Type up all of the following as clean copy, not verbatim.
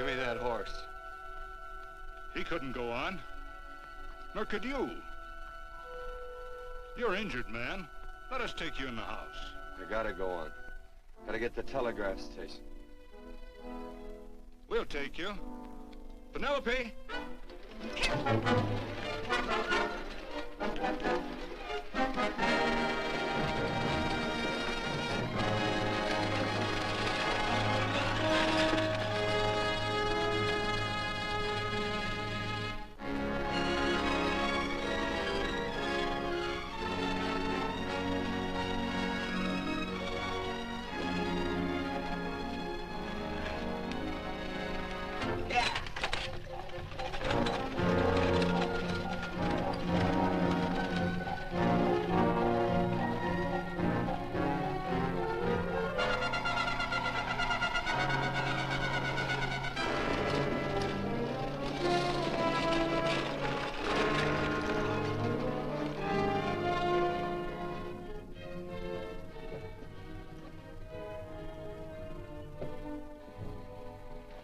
Give me that horse. He couldn't go on. Nor could you. You're injured, man. Let us take you in the house. I gotta go on. Gotta get to the telegraph station. We'll take you. Penelope!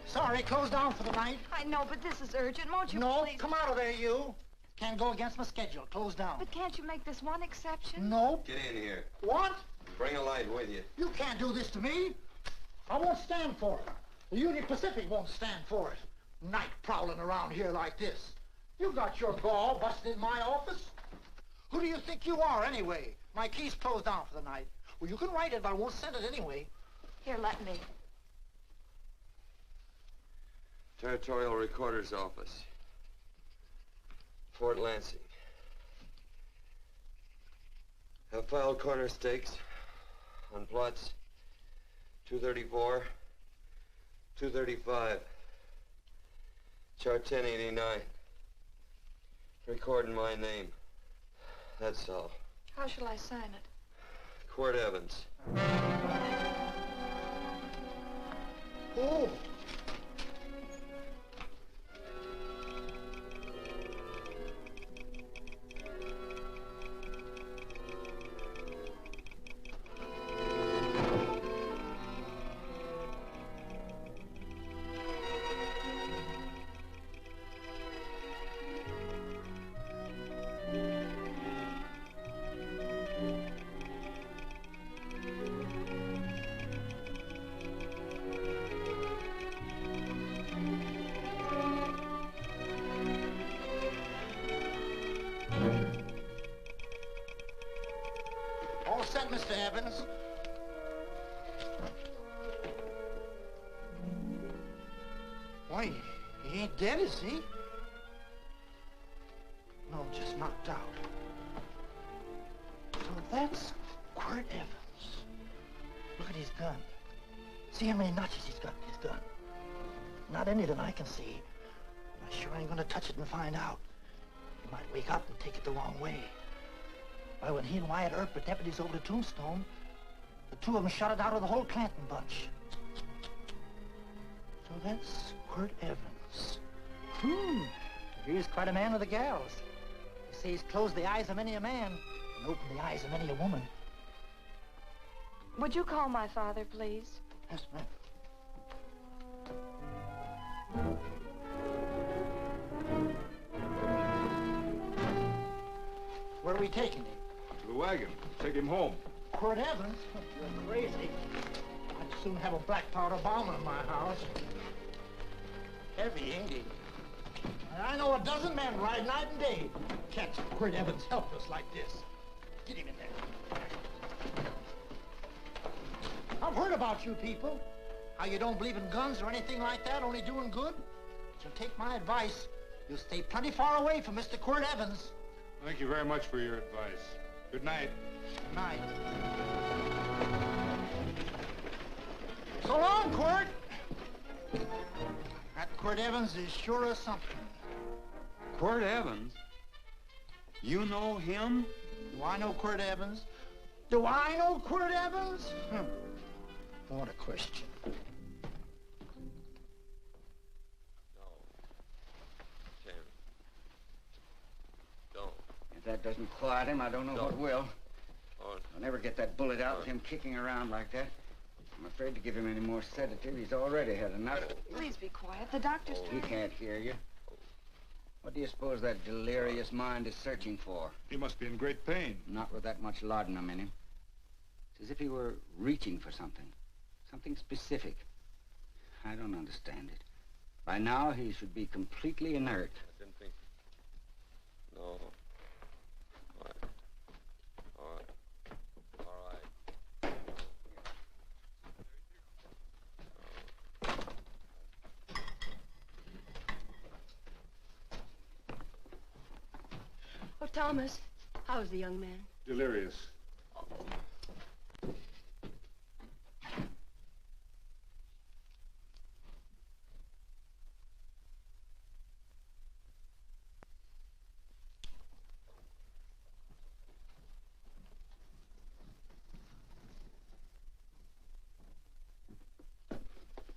Sorry, closed down for the night. I know, but this is urgent. Won't you No, please? come out of there, you. Can't go against my schedule. Closed down. But can't you make this one exception? No. Get in here. What? Bring a light with you. You can't do this to me. I won't stand for it. The Union Pacific won't stand for it. Night prowling around here like this. You got your gall busting in my office? Who do you think you are, anyway? My key's closed down for the night. Well, you can write it, but I won't send it anyway. Here, let me. Territorial Recorder's Office. Fort Lansing. Have filed corner stakes on plots 234, 235, chart 1089. Recording my name. That's all. How shall I sign it? Quirt Evans. Oh. All set, Mr. Evans. Why, he ain't dead, is he? No, just knocked out. So that's Quirt Evans. Look at his gun. See how many notches he's got in his gun. Not any that I can see. I sure ain't gonna touch it and find out. He might wake up and take it the wrong way. Why, when he and Wyatt Earp were deputies over to Tombstone, the two of them shot it out of the whole Clanton bunch. So that's Quirt Evans. He's quite a man with the gals. They say he's closed the eyes of many a man and opened the eyes of many a woman. Would you call my father, please? Yes, ma'am. Where are we taking him? To the wagon. Take him home. Quirt Evans? You're crazy. I'd soon have a black powder bomb in my house. Heavy, ain't he? I know a dozen men ride night and day. Catch Quirt Evans helpless like this. Get him in there. I've heard about you people. How you don't believe in guns or anything like that, only doing good. But you'll take my advice. You'll stay plenty far away from Mr. Quirt Evans. Thank you very much for your advice. Good night. Good night. So long, Quirt. That Quirt Evans is sure of something. Quirt Evans? You know him? Do I know Quirt Evans? Do I know Quirt Evans? What a question. If that doesn't quiet him, I don't know what will. I'll never get that bullet out with him kicking around like that. afraid to give him any more sedative. He's already had enough. Please be quiet. The doctor's He trying. can't hear you. What do you suppose that delirious mind is searching for? He must be in great pain. Not with that much laudanum in him. It's as if he were reaching for something. Something specific. I don't understand it. By now, he should be completely inert. I didn't think... No. All right. All right. All right. Oh, Thomas, how's the young man? Delirious.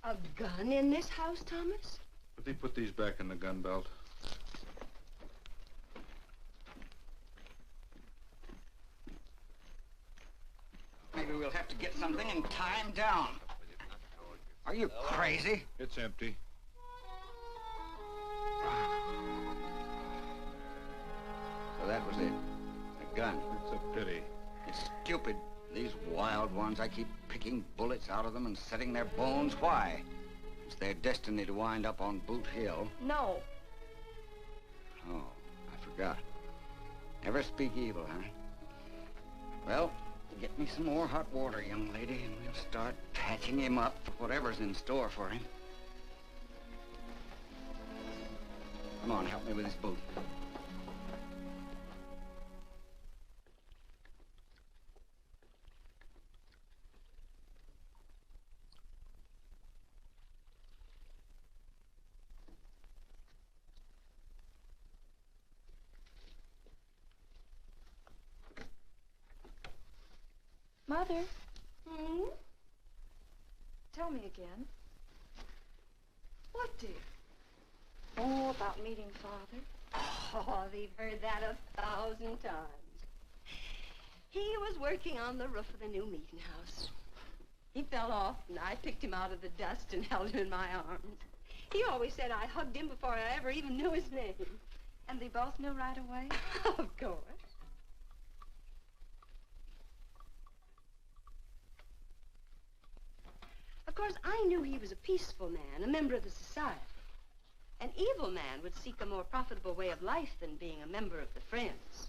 A gun in this house, Thomas? But they put these back in the gun belt. Maybe we'll have to get something and tie him down. Are you crazy? It's empty. So that was it. A gun. It's a pity. It's stupid. These wild ones, I keep picking bullets out of them and setting their bones. Why? It's their destiny to wind up on Boot Hill. No. Oh, I forgot. Never speak evil, huh? Well, get me some more hot water, young lady, and we'll start patching him up for whatever's in store for him. Come on, help me with his boot. Mother, Hmm? tell me again. What, dear? Oh, about meeting Father. Oh, they've heard that 1,000 times. He was working on the roof of the new meeting house. He fell off, and I picked him out of the dust and held him in my arms. He always said I hugged him before I ever even knew his name. And they both knew right away? Of course. Of course, I knew he was a peaceful man, a member of the society. An evil man would seek a more profitable way of life than being a member of the Friends.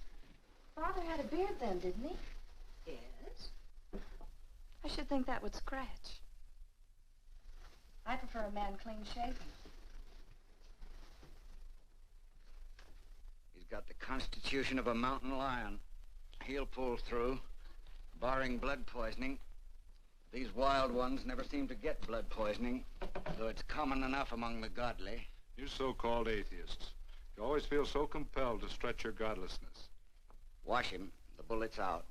Father had a beard then, didn't he? Yes? I should think that would scratch. I prefer a man clean shaven. He's got the constitution of a mountain lion. He'll pull through, barring blood poisoning. These wild ones never seem to get blood poisoning, though it's common enough among the godly. You so-called atheists. You always feel so compelled to stretch your godlessness. Wash him. The bullet's out.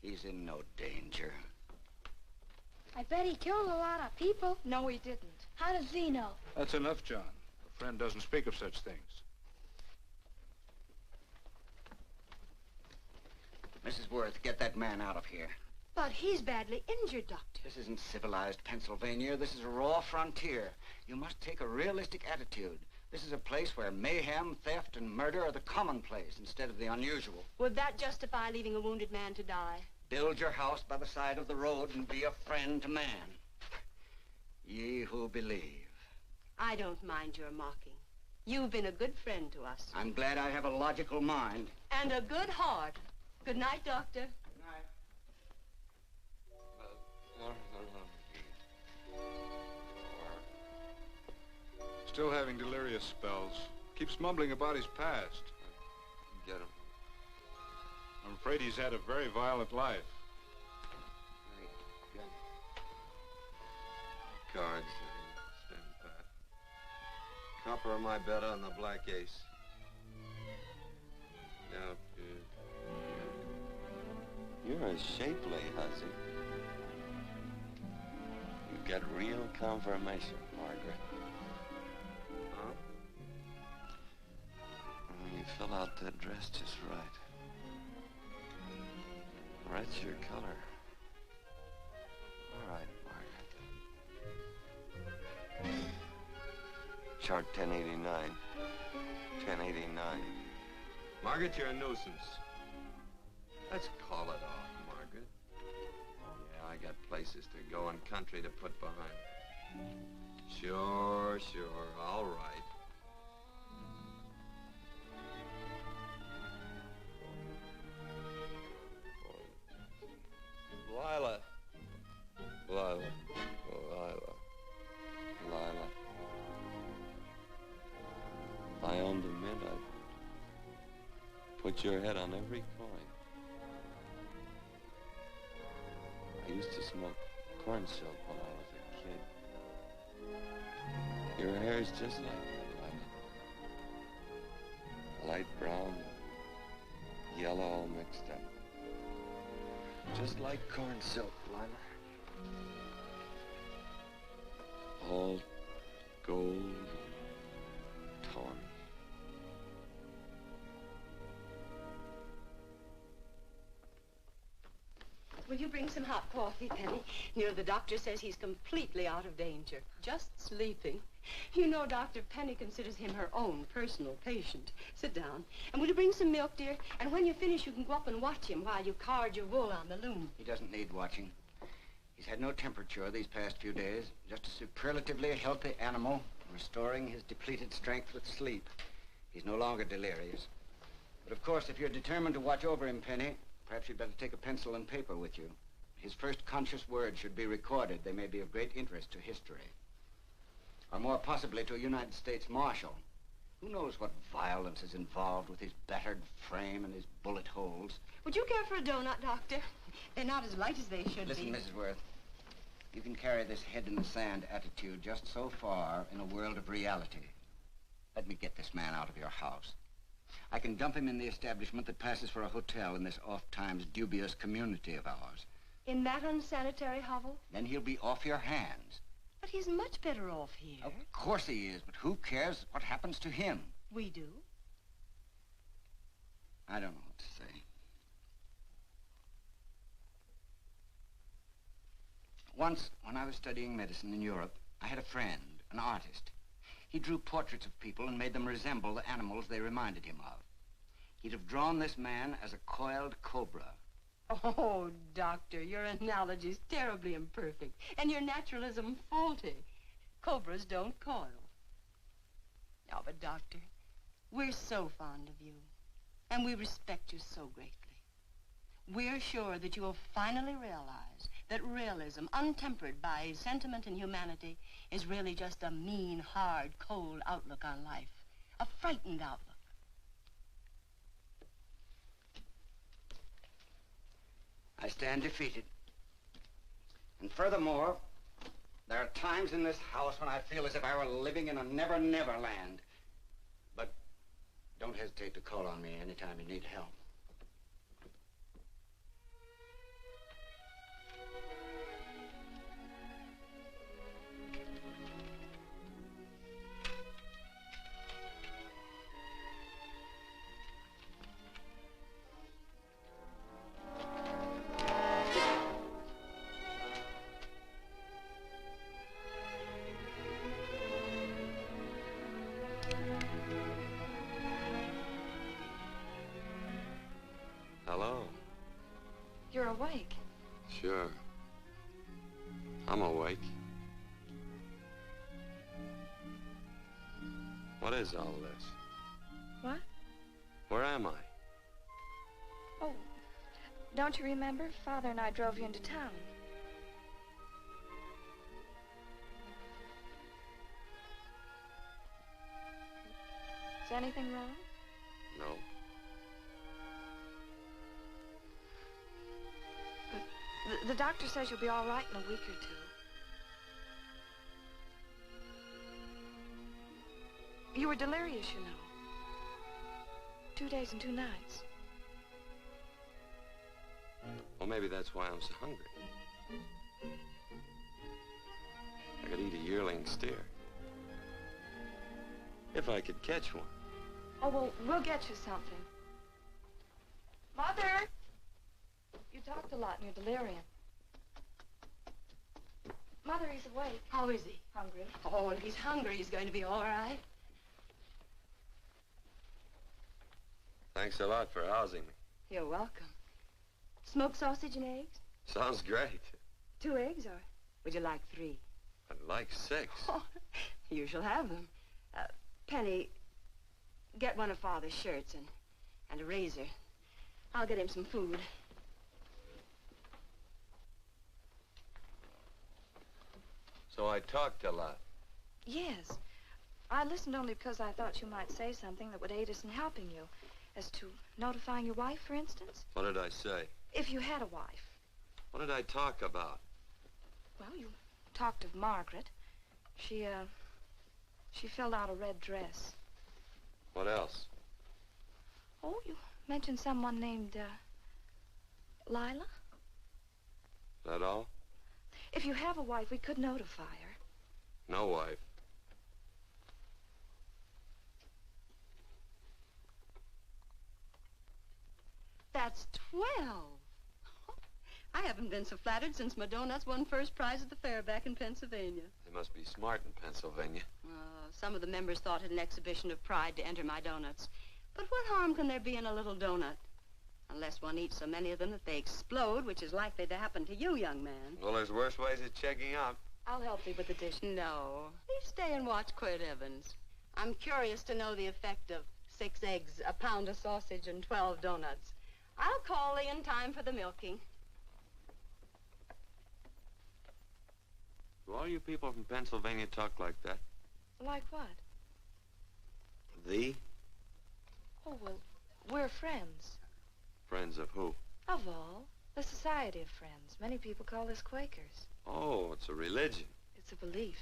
He's in no danger. I bet he killed a lot of people. No, he didn't. How does he know? That's enough, John. A friend doesn't speak of such things. Mrs. Worth, get that man out of here. But he's badly injured, Doctor. This isn't civilized Pennsylvania. This is a raw frontier. You must take a realistic attitude. This is a place where mayhem, theft, and murder are the commonplace instead of the unusual. Would that justify leaving a wounded man to die? Build your house by the side of the road and be a friend to man. Ye who believe. I don't mind your mocking. You've been a good friend to us. I'm glad I have a logical mind. And a good heart. Good night, Doctor. Good night. Still having delirious spells. Keeps mumbling about his past. Get him. I'm afraid he's had a very violent life. Cards. Stand pat. Copper on my bet on the black ace. Now, you're a shapely hussy. You get real confirmation, Margaret. Huh? You fill out that dress just right. Red's your color. All right, Margaret. Chart 1089. 1089. Margaret, you're a nuisance. Let's call it off, Margaret. Yeah, I got places to go and country to put behind. Sure, all right. Lila. If I owned a mint, I'd put your head on every coin. I used to smoke corn silk when I was a kid. Your hair's just like that, Lila. Light brown, yellow all mixed up. Just like corn silk, Lila. All gold, torn. Will you bring some hot coffee, Penny? You know, the doctor says he's completely out of danger. Just sleeping. You know, Dr. Penny considers him her own personal patient. Sit down. And will you bring some milk, dear? And when you finish, you can go up and watch him while you card your wool on the loom. He doesn't need watching. He's had no temperature these past few days. Just a superlatively healthy animal, restoring his depleted strength with sleep. He's no longer delirious. But of course, if you're determined to watch over him, Penny, perhaps you'd better take a pencil and paper with you. His first conscious words should be recorded. They may be of great interest to history. Or more possibly to a United States Marshal. Who knows what violence is involved with his battered frame and his bullet holes. Would you care for a donut, Doctor? They're not as light as they should Listen, be. Mrs. Worth. You can carry this head-in-the-sand attitude just so far in a world of reality. Let me get this man out of your house. I can dump him in the establishment that passes for a hotel in this oft-times dubious community of ours. In that unsanitary hovel? Then he'll be off your hands. But he's much better off here. Of course he is, but who cares what happens to him? We do. I don't know what to say. Once, when I was studying medicine in Europe, I had a friend, an artist. He drew portraits of people and made them resemble the animals they reminded him of. He'd have drawn this man as a coiled cobra. Oh, Doctor, your analogy's terribly imperfect, and your naturalism faulty. Cobras don't coil. No, but Doctor, we're so fond of you, and we respect you so greatly. We're sure that you will finally realize that realism, untempered by sentiment and humanity, is really just a mean, hard, cold outlook on life. A frightened outlook. I stand defeated. And furthermore, there are times in this house when I feel as if I were living in a never-never land. But don't hesitate to call on me anytime you need help. Hello. You're awake. Sure. I'm awake. What is all this? What? Where am I? Oh, don't you remember? Father and I drove you into town. Is anything wrong? No. The doctor says you'll be all right in a week or two. You were delirious, you know. 2 days and 2 nights. Well, maybe that's why I'm so hungry. I could eat a yearling steer. If I could catch one. Oh, well, we'll get you something. Mother! You talk talked a lot in your delirium. Mother, he's awake. How is he? Hungry. Oh, if he's hungry, he's going to be all right. Thanks a lot for housing me. You're welcome. Smoked sausage and eggs? Sounds great. 2 eggs, or would you like 3? I'd like 6. Oh, you shall have them. Penny, get one of Father's shirts and a razor. I'll get him some food. So I talked a lot. Yes. I listened only because I thought you might say something that would aid us in helping you. As to notifying your wife, for instance? What did I say? If you had a wife. What did I talk about? Well, you talked of Margaret. She filled out a red dress. What else? Oh, you mentioned someone named, Lila? That all? If you have a wife, we could notify her. No wife. That's 12. I haven't been so flattered since my donuts won first prize at the fair back in Pennsylvania. They must be smart in Pennsylvania. Some of the members thought it an exhibition of pride to enter my donuts. But what harm can there be in a little donut? Unless one eats so many of them that they explode, which is likely to happen to you, young man. Well, there's worse ways of checking out. I'll help you with the dish. No. You stay and watch Quirt Evans. I'm curious to know the effect of 6 eggs, a pound of sausage, and 12 donuts. I'll call thee in time for the milking. Do all you people from Pennsylvania talk like that? Like what? Thee? Oh, well, we're friends. Friends of who? Of all. The Society of Friends. Many people call us Quakers. Oh, it's a religion. It's a belief.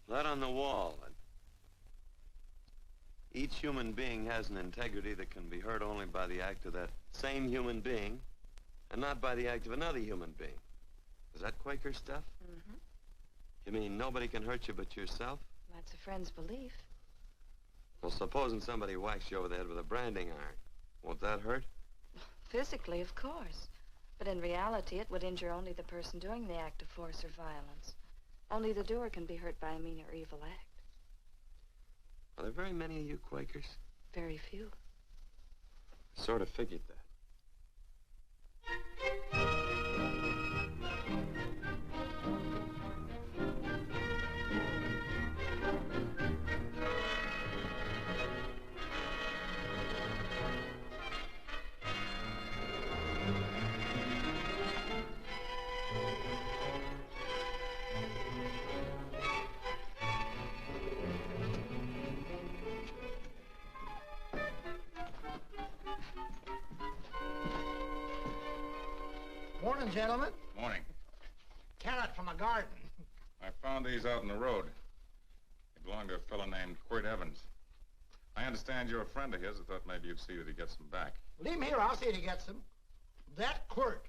That on the wall. Each human being has an integrity that can be hurt only by the act of that same human being, and not by the act of another human being. Is that Quaker stuff? Mm-hmm. You mean nobody can hurt you but yourself? That's a friend's belief. Well, supposing somebody whacks you over the head with a branding iron. Won't that hurt? Physically, of course. But in reality, it would injure only the person doing the act of force or violence. Only the doer can be hurt by a mean or evil act. Are there very many of you Quakers? Very few. Sort of figured that. Morning, gentlemen. Morning. Carrot from a garden. I found these out in the road. They belong to a fellow named Quirt Evans. I understand you're a friend of his. I thought maybe you'd see that he gets them back. Leave him here, I'll see that he gets them. That Quirt.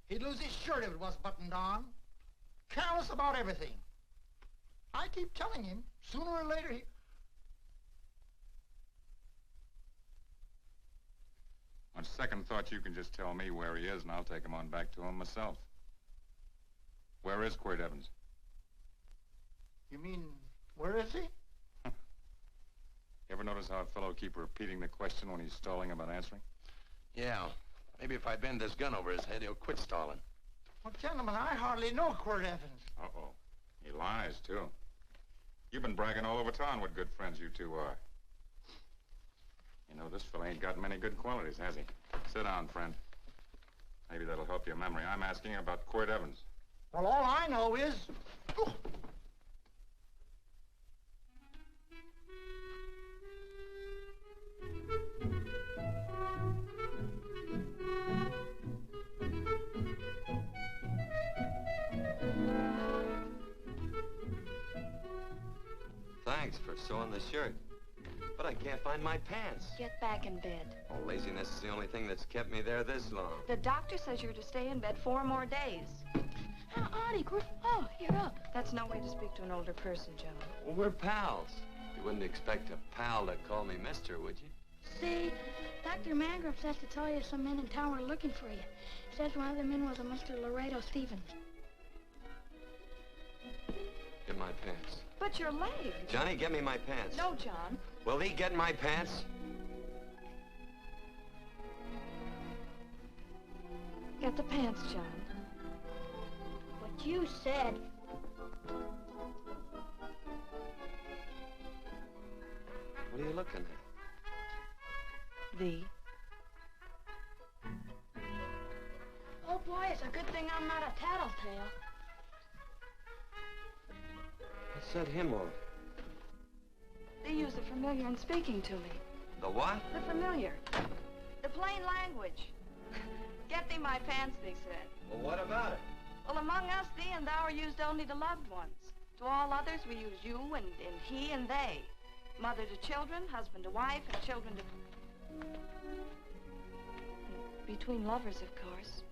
He'd lose his shirt if it was buttoned on. Careless about everything. I keep telling him, sooner or later he... On second thought, you can just tell me where he is, and I'll take him on back to him myself. Where is Quirt Evans? You mean, where is he? You ever notice how a fellow keep repeating the question when he's stalling about answering? Yeah. Maybe if I bend this gun over his head, he'll quit stalling. Well, gentlemen, I hardly know Quirt Evans. Uh-oh. He lies, too. You've been bragging all over town what good friends you two are. You know, this fella ain't got many good qualities, has he? Sit down, friend. Maybe that'll help your memory. I'm asking about Quirt Evans. Well, all I know is... Oh. Thanks for sewing the shirt. But I can't find my pants. Get back in bed. Oh, laziness is the only thing that's kept me there this long. The doctor says you're to stay in bed 4 more days. Howdy, Quirt. Oh, you're up. That's no way to speak to an older person, Joe. Well, we're pals. You wouldn't expect a pal to call me mister, would you? Say, Dr. Mangrove says to tell you some men in town were looking for you. Says one of the men was a Mr. Laredo Stevens. Get my pants. But your leg. Johnny, get me my pants. No, John. Will he get my pants? Get the pants, John. What you said. What are you looking at? Oh, boy, it's a good thing I'm not a tattletale. What set him off? They use the familiar in speaking to me. The what? The familiar. The plain language. Get thee my pants, they said. Well, what about it? Well, among us, thee and thou are used only to loved ones. To all others, we use you and he and they. Mother to children, husband to wife, and children to... Between lovers, of course.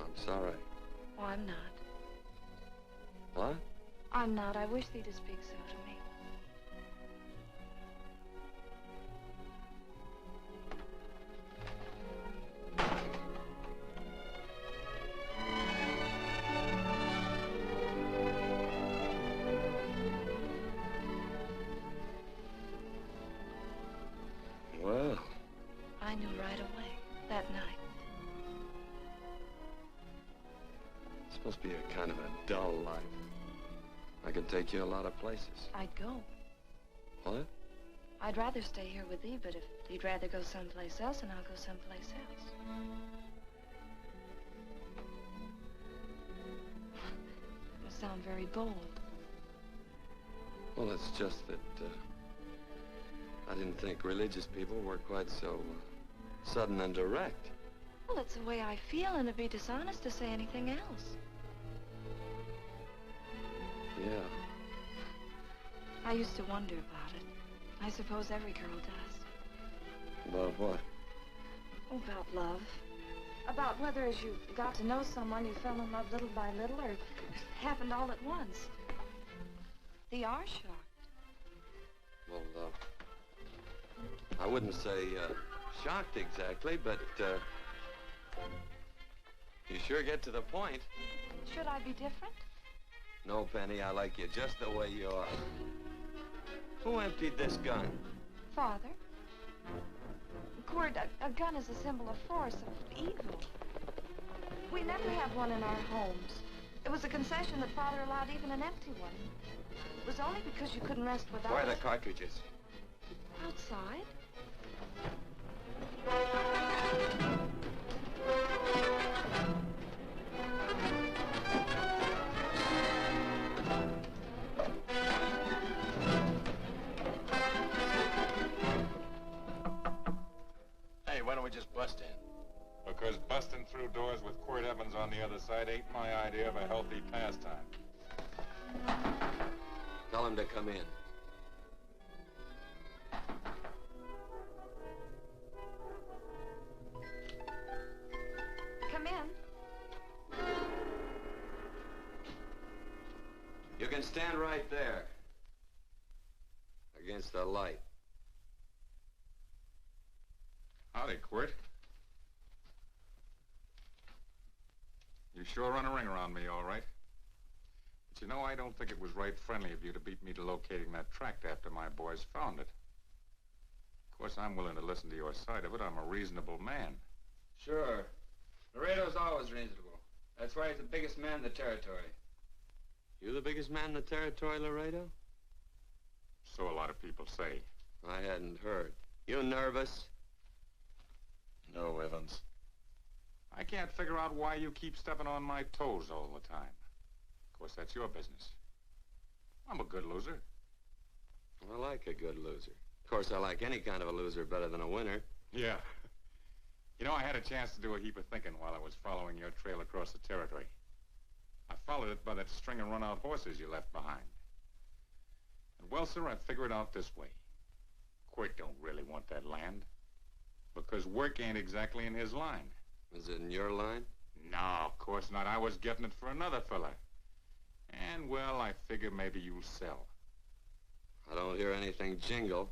I'm sorry. Oh, I'm not. What? I'm not. I wish thee to speak so to me. Well. I knew right away, that night. It's supposed to be a kind of a dull life. I could take you a lot of places. I'd go. What? I'd rather stay here with thee, but if you'd rather go someplace else, then I'll go someplace else. It must sound very bold. Well, it's just that, I didn't think religious people were quite so sudden and direct. Well, it's the way I feel, and it'd be dishonest to say anything else. Yeah. I used to wonder about it. I suppose every girl does. About what? Oh, about love. About whether as you got to know someone, you fell in love little by little, or it happened all at once. They are shocked. Well, I wouldn't say shocked exactly, but you sure get to the point. Should I be different? No, Penny, I like you just the way you are. Who emptied this gun? Father. Quirt, a gun is a symbol of force, of evil. We never have one in our homes. It was a concession that Father allowed even an empty one. It was only because you couldn't rest without Where are it. the cartridges? Outside. Hey, why don't we just bust in? Because busting through doors with Quirt Evans on the other side ain't my idea of a healthy pastime. Tell him to come in. Come in. You can stand right there. Against the light. Howdy, Quirt. You sure run a ring around me, all right. But you know, I don't think it was right friendly of you to beat me to locating that tract after my boys found it. Of course, I'm willing to listen to your side of it. I'm a reasonable man. Sure. Laredo's always reasonable. That's why he's the biggest man in the territory. You the biggest man in the territory, Laredo? So a lot of people say. I hadn't heard. You nervous? No, Evans. I can't figure out why you keep stepping on my toes all the time. Of course, that's your business. I'm a good loser. I like a good loser. Of course, I like any kind of a loser better than a winner. Yeah. You know, I had a chance to do a heap of thinking while I was following your trail across the territory. I followed it by that string of run-out horses you left behind. And, well, sir, I figure it out this way. Quirt don't really want that land. Because work ain't exactly in his line. Is it in your line? No, of course not. I was getting it for another fella. And, well, I figure maybe you'll sell. I don't hear anything jingle.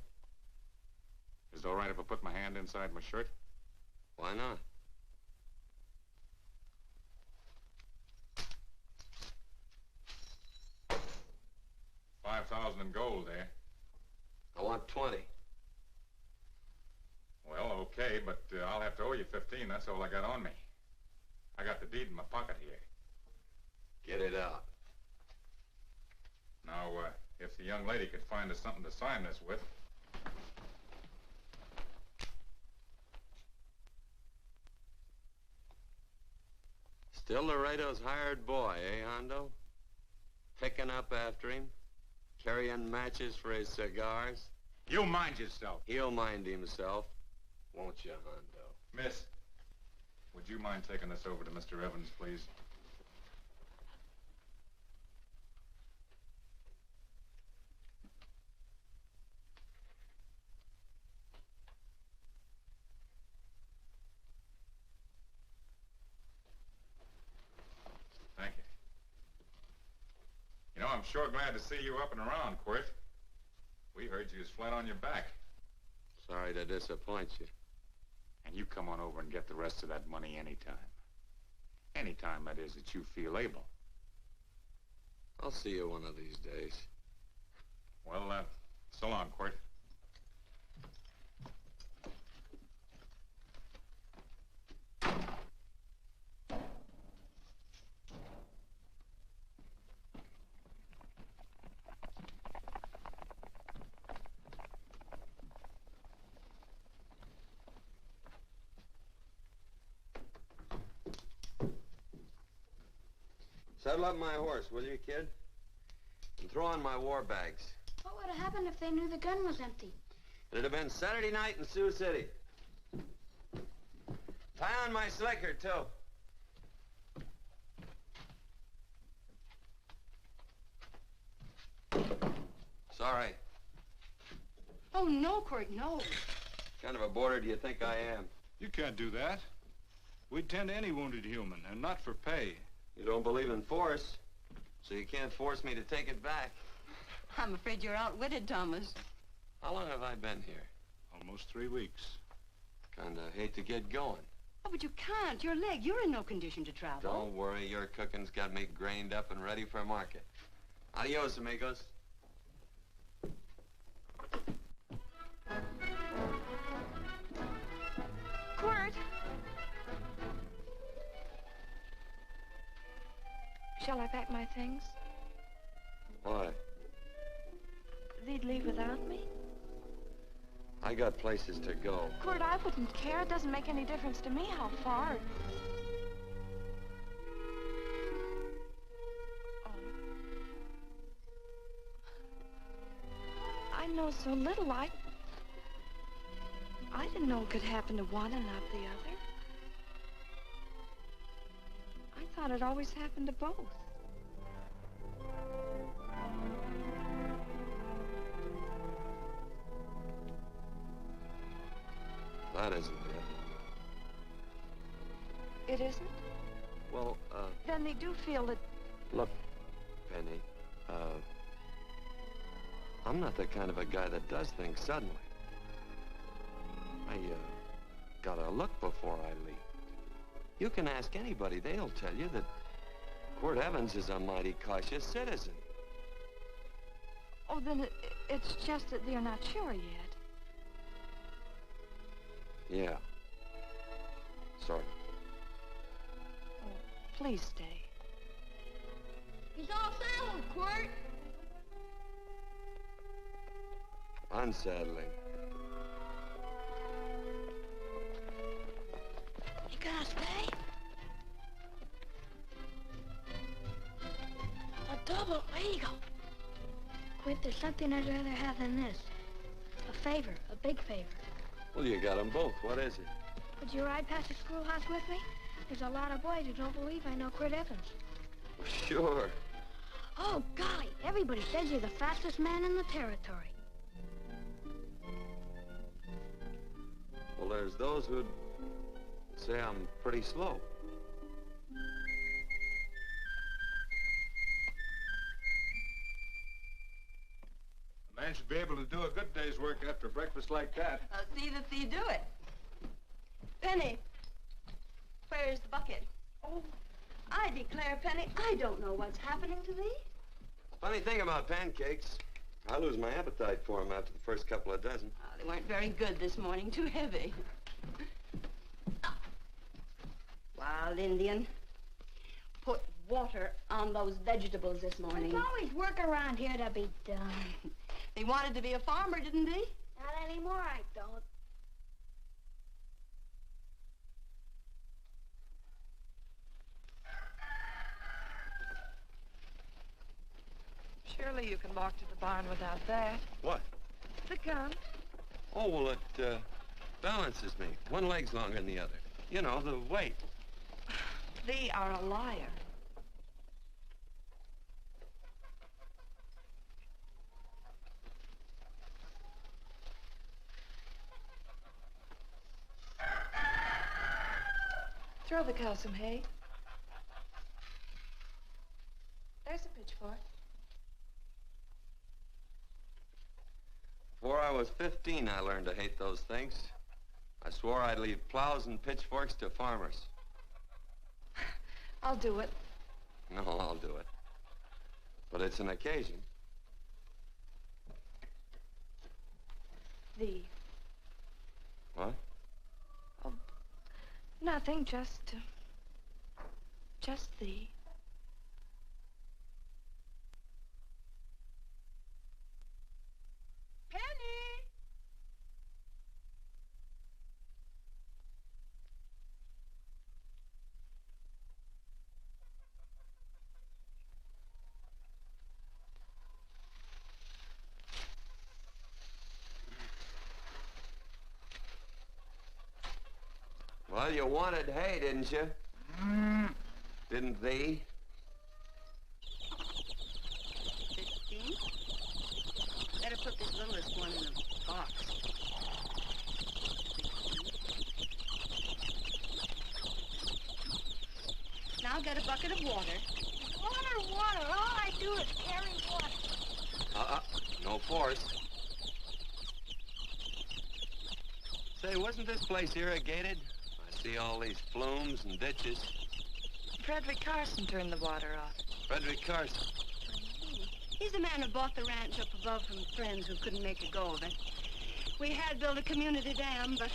Is it all right if I put my hand inside my shirt? Why not? $5,000 in gold, eh? I want 20. Well, okay, but I'll have to owe you 15. That's all I got on me. I got the deed in my pocket here. Get it out. Now, if the young lady could find us something to sign this with. Still Laredo's hired boy, eh, Hondo? Picking up after him, carrying matches for his cigars. You mind yourself. He'll mind himself, won't you, Hondo? Miss, would you mind taking this over to Mr. Evans, please? Thank you. You know, I'm sure glad to see you up and around, Quirt. We heard you was flat on your back. Sorry to disappoint you. And you come on over and get the rest of that money anytime. Anytime, that is, that you feel able. I'll see you one of these days. Well, so long, Quirt. Saddle up my horse, will you, kid? And throw on my war bags. What would have happened if they knew the gun was empty? It'd have been Saturday night in Sioux City. Tie on my slicker, too. Sorry. Oh, no, Quirt, no. What kind of a boarder do you think I am? You can't do that. We'd tend to any wounded human, and not for pay. You don't believe in force, so you can't force me to take it back. I'm afraid you're outwitted, Thomas. How long have I been here? Almost 3 weeks. Kinda hate to get going. Oh, but you can't. Your leg, you're in no condition to travel. Don't worry, your cooking's got me grained up and ready for market. Adios, amigos. Quirt! Shall I pack my things? Why? They'd leave without me? I got places to go. Quirt, I wouldn't care. It doesn't make any difference to me how far. Oh. I know so little. I didn't know it could happen to one and not the other. I thought it always happened to both. That isn't it. It isn't? Well, Then they do feel that... look, Penny, I'm not the kind of a guy that does things suddenly. I, gotta look before I leave. You can ask anybody, they'll tell you that Quirt Evans is a mighty cautious citizen. Oh, then it's just that they're not sure yet. Yeah. Sort of. Oh, please stay. He's all saddled, Quirt. Unsettling. You gonna stay? A double eagle. Quit, there's something I'd rather have than this. A favor, a big favor. Well, you got them both. What is it? Would you ride past the schoolhouse with me? There's a lot of boys who don't believe I know Quirt Evans. Sure. Oh, golly, everybody says you're the fastest man in the territory. Well, there's those who'd say I'm pretty slow. The Man should be able to do a good day's work after breakfast like that. See that you do it. Penny, where's the bucket? Oh, I declare, Penny, I don't know what's happening to thee. Funny thing about pancakes, I lose my appetite for them after the first couple of dozen. Oh, they weren't very good this morning, too heavy. Wild Indian, put water on those vegetables this morning. There's always work around here to be done. He wanted to be a farmer, didn't he? Not anymore, I don't. Surely you can walk to the barn without that. What? The gun. Oh, well, it balances me. One leg's longer than the other. You know, the weight. Thee are a liar. Throw the cow some hay. There's a pitchfork. Before I was 15, I learned to hate those things. I swore I'd leave plows and pitchforks to farmers. I'll do it. No, I'll do it. But it's an occasion. Thee. What? Oh, nothing, just thee. Penny! Well, you wanted hay, didn't you? Didn't thee? 15? Better put this littlest one in a box. 16. Now get a bucket of water. Water. All I do is carry water. No force. Say, wasn't this place irrigated? I see all these flumes and ditches. Frederick Carson turned the water off. Frederick Carson. He's the man who bought the ranch up above from friends who couldn't make a go of it. We had built a community dam, but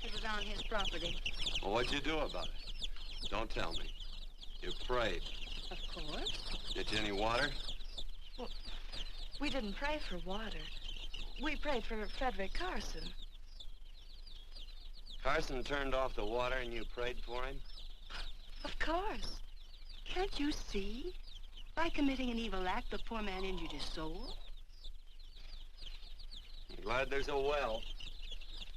it was on his property. Well, what'd you do about it? Don't tell me. You prayed. Of course. Get you any water? Well, we didn't pray for water. We prayed for Frederick Carson. Carson turned off the water and you prayed for him? Of course. Can't you see? By committing an evil act, the poor man injured his soul. I'm glad there's a well.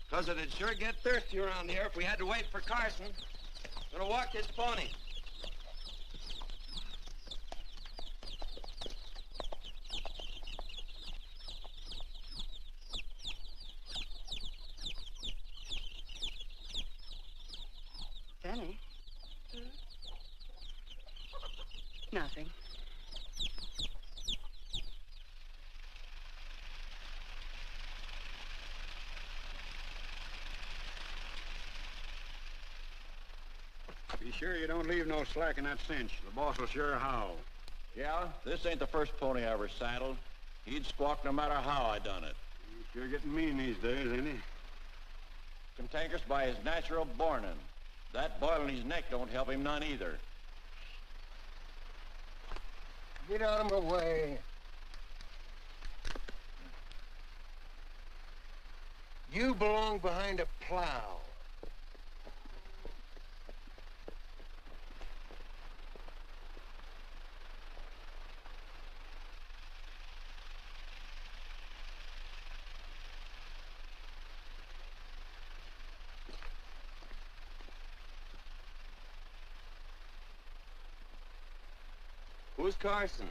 Because it'd sure get thirsty around here if we had to wait for Carson. Gonna walk his pony. Penny? Nothing. Be sure you don't leave no slack in that cinch. The boss will sure howl. Yeah, this ain't the first pony I ever saddled. He'd squawk no matter how I done it. He's sure getting mean these days, ain't he? Cantankerous by his natural bornin'. That boil in his neck don't help him none either. Get out of my way. You belong behind a plow. Who's Carson?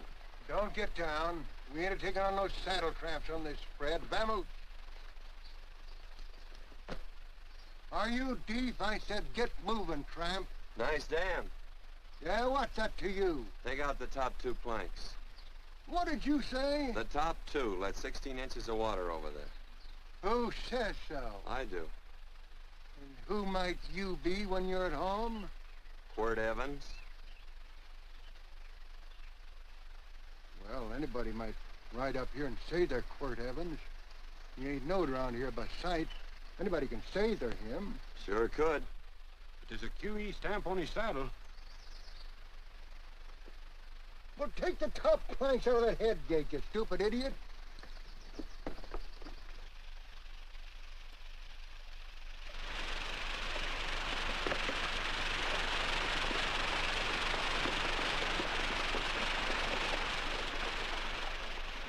Don't get down. We ain't taking on no saddle traps on this spread. Vamoose. Are you deef? I said get moving, tramp. Nice dam. Yeah, what's that to you? Take out the top 2 planks. What did you say? The top two let 16 inches of water over there. Who says so? I do. And who might you be when you're at home? Quirt Evans. Well, anybody might ride up here and say they're Quirt Evans. He ain't knowed around here by sight. Anybody can say they're him. Sure could. But there's a QE stamp on his saddle. Well, take the top planks out of that head gate, you stupid idiot.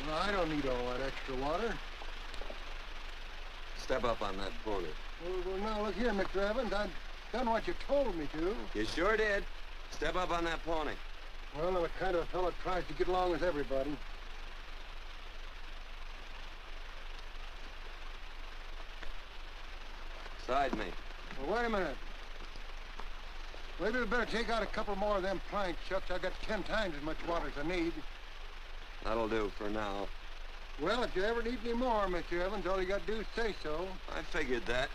No, I don't need all that extra water. Step up on that pony. Well, now, look here, Mr. Evans. I've done what you told me to. You sure did. Step up on that pony. Well, I'm the kind of a fellow that tries to get along with everybody. Side me. Well, wait a minute. Maybe we better take out a couple more of them planks, Chucks. I got 10 times as much water as I need. That'll do for now. Well, if you ever need any more, Mr. Evans, all you got to do is say so. I figured that.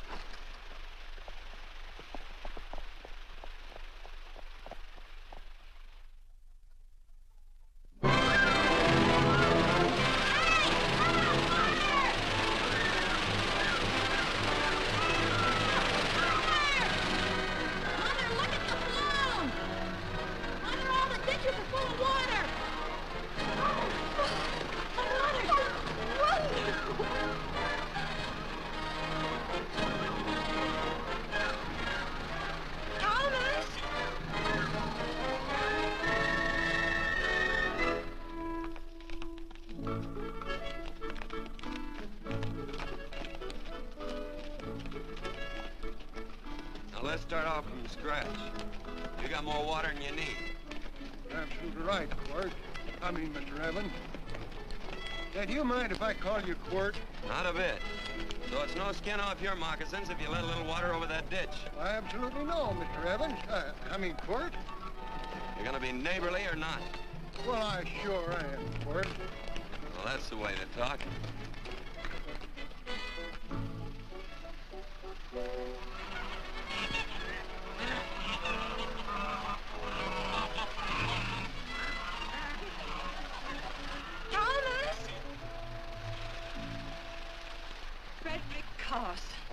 Let's start off from scratch. You got more water than you need. You're absolutely right, Quirt. I mean, Mr. Evans. Yeah, do you mind if I call you Quirt? Not a bit. So it's no skin off your moccasins if you let a little water over that ditch. I absolutely know, Mr. Evans. I mean, Quirt. You're gonna be neighborly or not? Well, I sure am, Quirt. Well, that's the way to talk.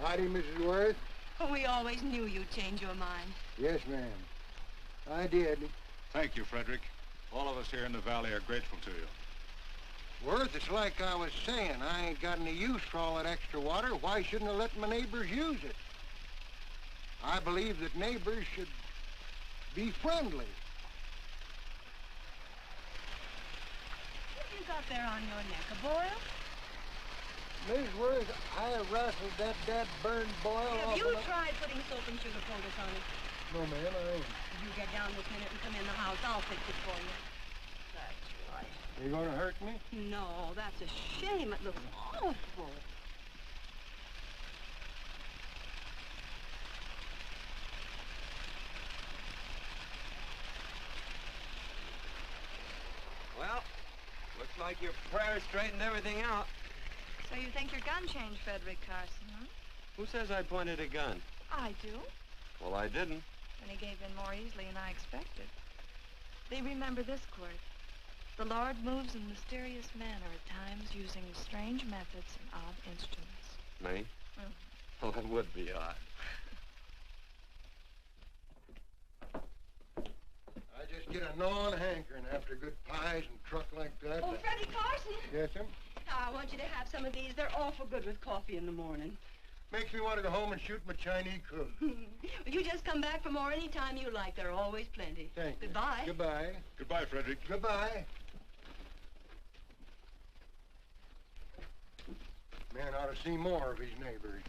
Howdy, Mrs. Worth. Oh, we always knew you'd change your mind. Yes, ma'am. I did. Thank you, Frederick. All of us here in the valley are grateful to you. Worth, it's like I was saying. I ain't got any use for all that extra water. Why shouldn't I let my neighbors use it? I believe that neighbors should be friendly. What you got there on your neck, a boil? Miss Worth, I rustled that burned boil off. Have you tried putting soap and sugar poultice on it? No, ma'am, I ain't. If you get down this minute and come in the house, I'll fix it for you. That's right. You gonna hurt me? No, that's a shame. It looks awful. Well, looks like your prayer straightened everything out. So you think your gun changed Frederick Carson, huh? Who says I pointed a gun? I do. Well, I didn't. And he gave in more easily than I expected. They remember this, Quirt. The Lord moves in mysterious manner at times using strange methods and odd instruments. Me? Well, that would be odd. I just get a gnawing hankering after good pies and truck like that. Oh, Freddie Carson. Yes, sir? I want you to have some of these. They're awful good with coffee in the morning. Makes me want to go home and shoot my Chinese cook. You just come back for more any time you like. There are always plenty. Thank you. Goodbye. Goodbye. Goodbye, Frederick. Goodbye. Man ought to see more of his neighbors.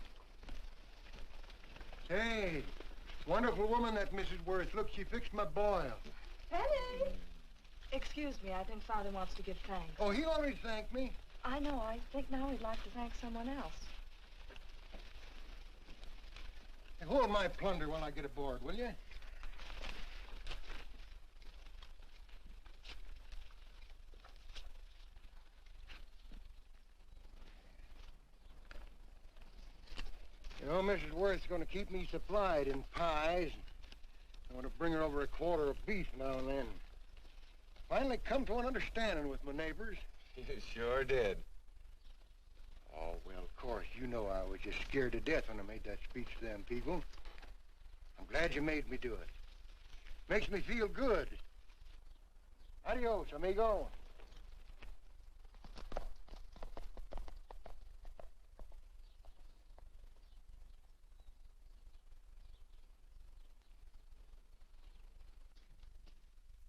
Say, wonderful woman that Mrs. Worth. Look, she fixed my boil. Penny! Excuse me, I think Father wants to give thanks. Oh, he always thanked me. I know. I think now he'd like to thank someone else. Hey, hold my plunder while I get aboard, will you? Mrs. Worth's going to keep me supplied in pies. I'm going to bring her over a quarter of beef now and then. Finally come to an understanding with my neighbors. You sure did. Oh, well, of course, you know I was just scared to death when I made that speech to them people. I'm glad you made me do it. Makes me feel good. Adios, amigo.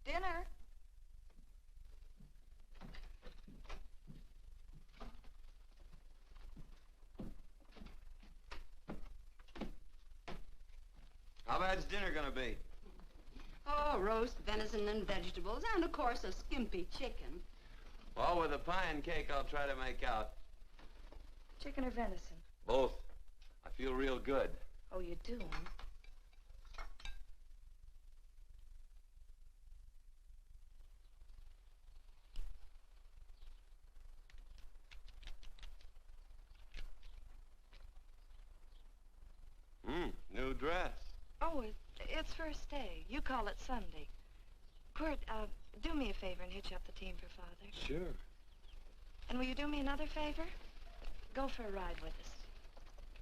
Dinner. How bad's dinner gonna be? Oh, roast venison and vegetables, and of course a skimpy chicken. Well, with a pie and cake, I'll try to make out. Chicken or venison? Both. I feel real good. Oh, you do? New dress. Oh, it's first day. You call it Sunday. Quirt, do me a favor and hitch up the team for Father. Sure. And will you do me another favor? Go for a ride with us.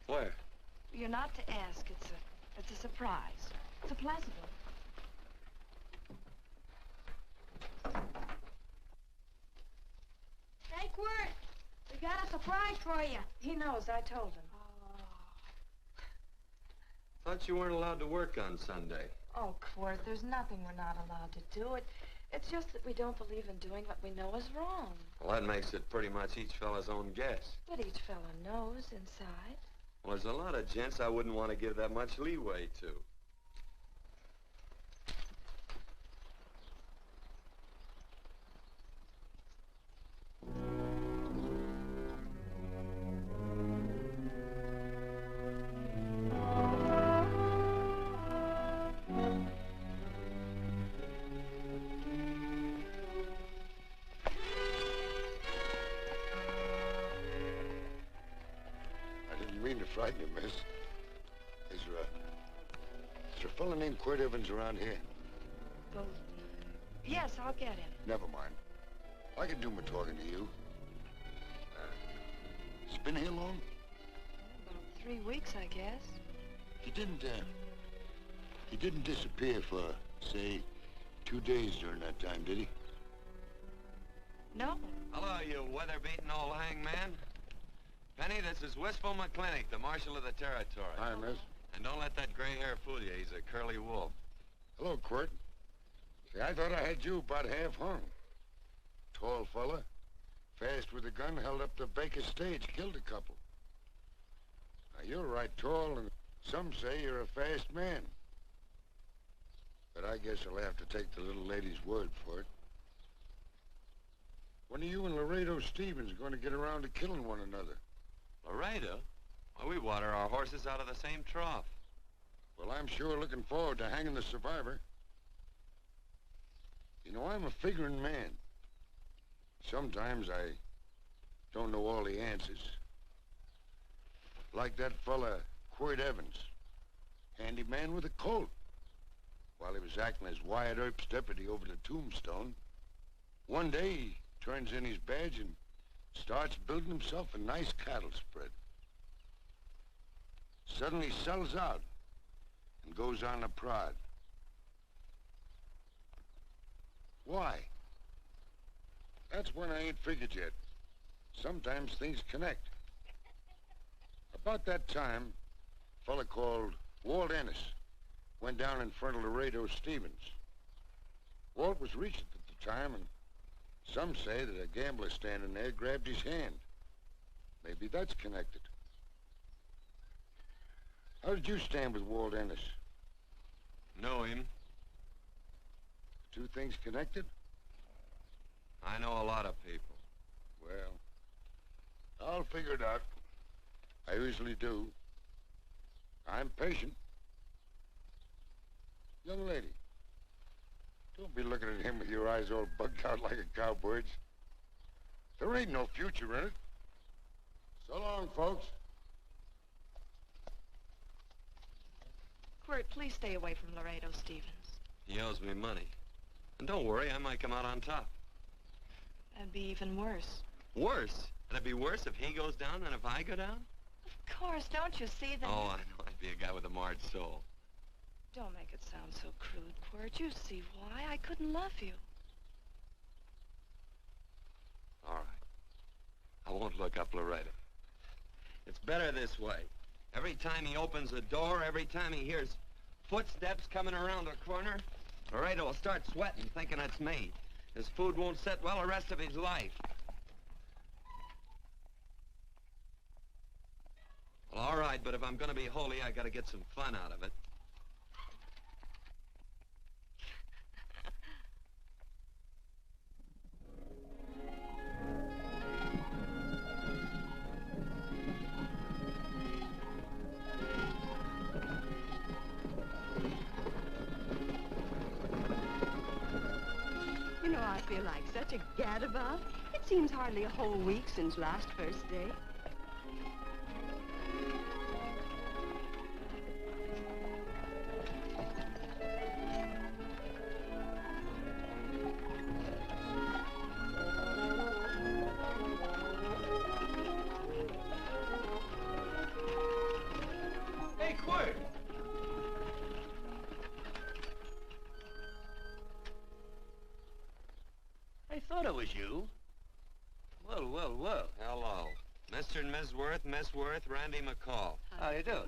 Where? You're not to ask. It's a surprise. It's a pleasant one. Hey, Quirt, we got a surprise for you. He knows. I told him. Thought you weren't allowed to work on Sunday. Oh, Quirt, there's nothing we're not allowed to do. It's just that we don't believe in doing what we know is wrong. Well, that makes it pretty much each fella's own guess. But each fella knows inside. Well, there's a lot of gents I wouldn't want to give that much leeway to. Frighten you, miss. Is there a fella named Quirt Evans around here? Well, yes, I'll get him. Never mind. I can do my talking to you. He's been here long? About 3 weeks, I guess. He didn't disappear for, say, 2 days during that time, did he? No. Hello, you weather-beaten old hangman. Penny, this is Wistful McClintock, the Marshal of the territory. Hi, miss. And don't let that gray hair fool you. He's a curly wolf. Hello, Quirt. See, I thought I had you about half hung. Tall fella, fast with a gun, held up the Baker stage, killed a couple. Now, you're right tall, and some say you're a fast man. But I guess I'll have to take the little lady's word for it. When are you and Laredo Stevens going to get around to killing one another? Laredo? Well, we water our horses out of the same trough. Well, I'm sure looking forward to hanging the survivor. You know, I'm a figuring man. Sometimes I don't know all the answers. Like that fella, Quirt Evans. Handyman with a colt. While he was acting as Wyatt Earp's deputy over the Tombstone, one day he turns in his badge and starts building himself a nice cattle spread. Suddenly sells out and goes on a prod. Why? That's when I ain't figured yet. Sometimes things connect. About that time, a fella called Walt Ennis went down in front of Laredo Stevens. Walt was reached at the time, and some say that a gambler standing there grabbed his hand. Maybe that's connected. How did you stand with Walt Ennis? Know him. Two things connected? I know a lot of people. Well, I'll figure it out. I usually do. I'm patient. Young lady, don't be looking at him with your eyes all bugged out like a cowbird's. There ain't no future in it. So long, folks. Quirt, please stay away from Laredo Stevens. He owes me money. And don't worry, I might come out on top. That'd be even worse. Worse? It'd be worse if he goes down than if I go down? Of course, don't you see that? Oh, I know. I'd be a guy with a marred soul. Don't make it sound so crude, Quirt. You see why I couldn't love you. All right. I won't look up Laredo. It's better this way. Every time he opens a door, every time he hears footsteps coming around a corner, Laredo will start sweating, thinking it's me. His food won't sit well the rest of his life. Well, all right, but if I'm going to be holy, I got to get some fun out of it. You know, I feel like such a gadabout. It seems hardly a whole week since last first day. Hey, Quirt! I thought it was you. Well, well, well. Hello. Mr. and Miss Worth, Miss Worth, Randy McCall. How you do?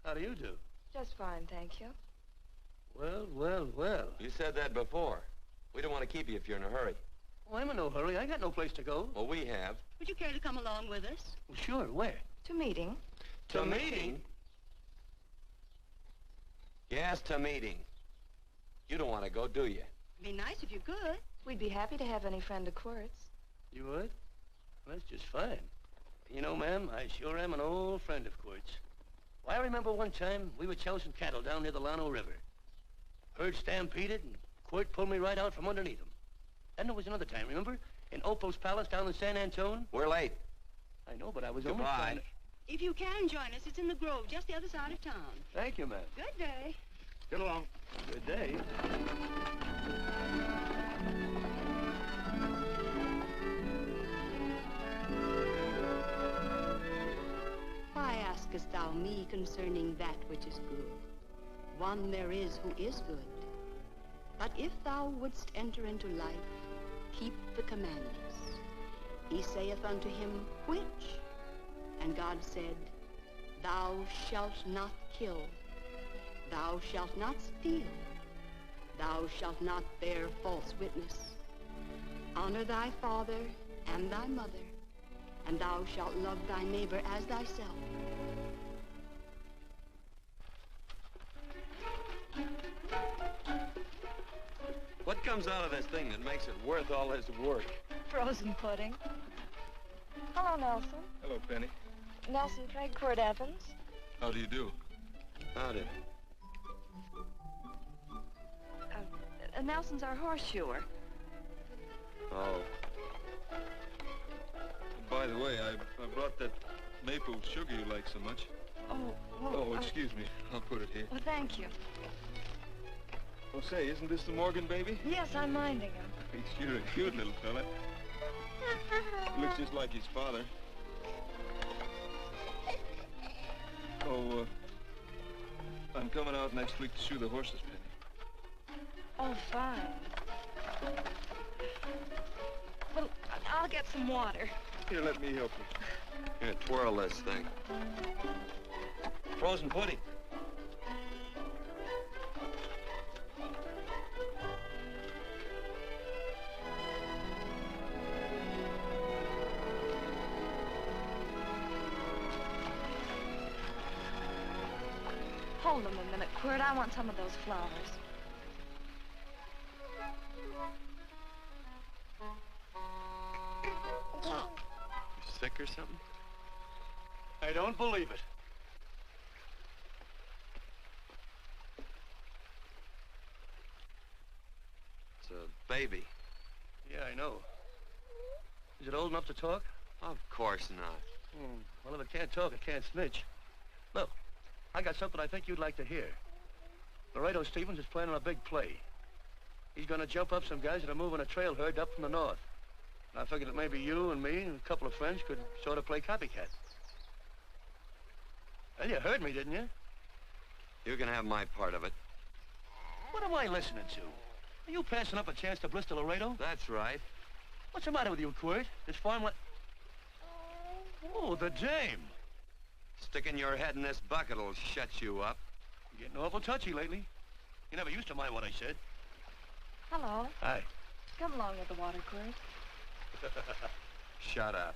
How do you do? Just fine, thank you. Well, well, well. You said that before. We don't want to keep you if you're in a hurry. Oh, I'm in no hurry. I got no place to go. Well, we have. Would you care to come along with us? Well, sure, where? To meeting. To meeting? Yes, to meeting. You don't want to go, do you? Be nice if you could. We'd be happy to have any friend of Quirt's. You would? Well, that's just fine. You know, ma'am, I sure am an old friend of Quirt's. Why, I remember one time we were chousing cattle down near the Llano River. Herd stampeded, and Quirt pulled me right out from underneath him. Then there was another time, remember? In Opal's Palace down in San Antone? We're late. I know, but I was only Goodbye. trying to... If you can join us, it's in the Grove, just the other side of town. Thank you, ma'am. Good day. Get along. Good day. Why askest thou me concerning that which is good? One there is who is good. But if thou wouldst enter into life, keep the commandments. He saith unto him, which? And God said, thou shalt not kill. Thou shalt not steal. Thou shalt not bear false witness. Honor thy father and thy mother, and thou shalt love thy neighbor as thyself. What comes out of this thing that makes it worth all this work? Frozen pudding. Hello, Nelson. Hello, Penny. Nelson Craig, Quirt Evans. How do you do? Howdy. Nelson's our horseshoer. Oh. By the way, I brought that maple sugar you like so much. Oh, well, Oh, excuse me. I'll put it here. Well, thank you. Oh, say, isn't this the Morgan baby? Yes, I'm minding him. He's sure a cute little fella. Looks just like his father. Oh, I'm coming out next week to shoe the horses, Penny. Oh, fine. Well, I'll get some water. Here, let me help you. Here, twirl this thing. Frozen pudding. Hold them a minute, Quirt. I want some of those flowers. You sick or something? I don't believe it. It's a baby. Yeah, I know. Is it old enough to talk? Of course not. Well, if it can't talk, it can't snitch. Look, I got something I think you'd like to hear. Laredo Stevens is planning a big play. He's gonna jump up some guys that are moving a trail herd up from the north. And I figured that maybe you and me and a couple of friends could sort of play copycat. Well, you heard me, didn't you? You can have my part of it. What am I listening to? Are you passing up a chance to blister Laredo? That's right. What's the matter with you, Quirt? This farmland... Oh, the dame. Sticking your head in this bucket will shut you up. You're getting awful touchy lately. You never used to mind what I said. Hello. Hi. Come along with the water, Quirt. Shut up.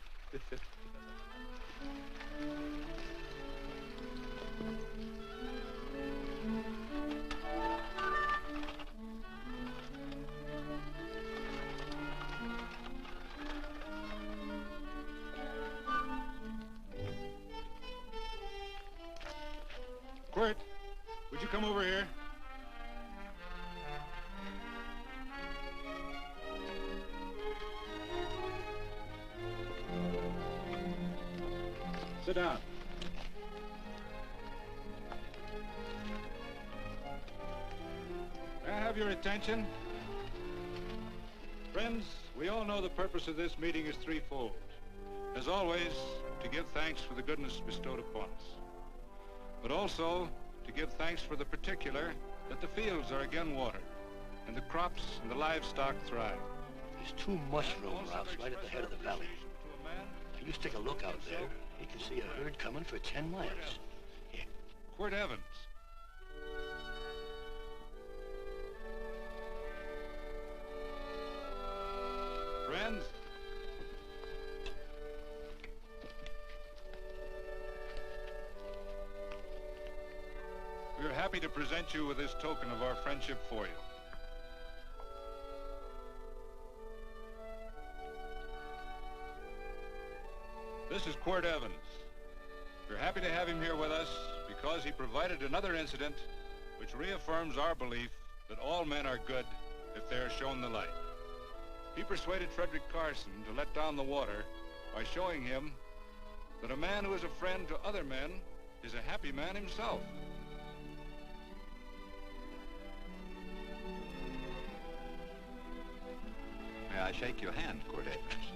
Quirt, would you come over here? Sit down. May I have your attention? Friends, we all know the purpose of this meeting is threefold. As always, to give thanks for the goodness bestowed upon us, but also to give thanks for the particular that the fields are again watered and the crops and the livestock thrive. There's two mushroom routes right at the head of the valley. If you stick a look out there, you can see a herd coming for 10 miles. Here. Quirt Evans. Friends, we are happy to present you with this token of our friendship for you. This is Quirt Evans. We're happy to have him here with us because he provided another incident which reaffirms our belief that all men are good if they are shown the light. He persuaded Frederick Carson to let down the water by showing him that a man who is a friend to other men is a happy man himself. May I shake your hand, Quirt Evans?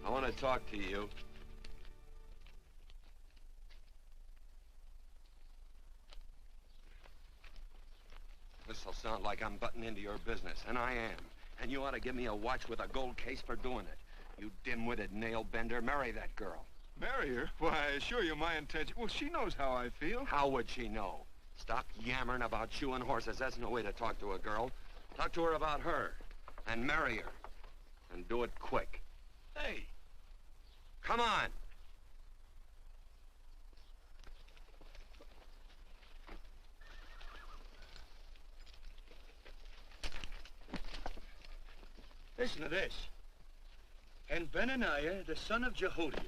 I want to talk to you. This'll sound like I'm butting into your business, and I am. And you ought to give me a watch with a gold case for doing it. You dim-witted nail-bender, marry that girl. Marry her? Why, I assure you my intention... Well, she knows how I feel. How would she know? Stop yammering about shoeing horses. That's no way to talk to a girl. Talk to her about her, and marry her. And do it quick. Hey. Come on. Listen to this. And Benaniah, the son of Jehoiada,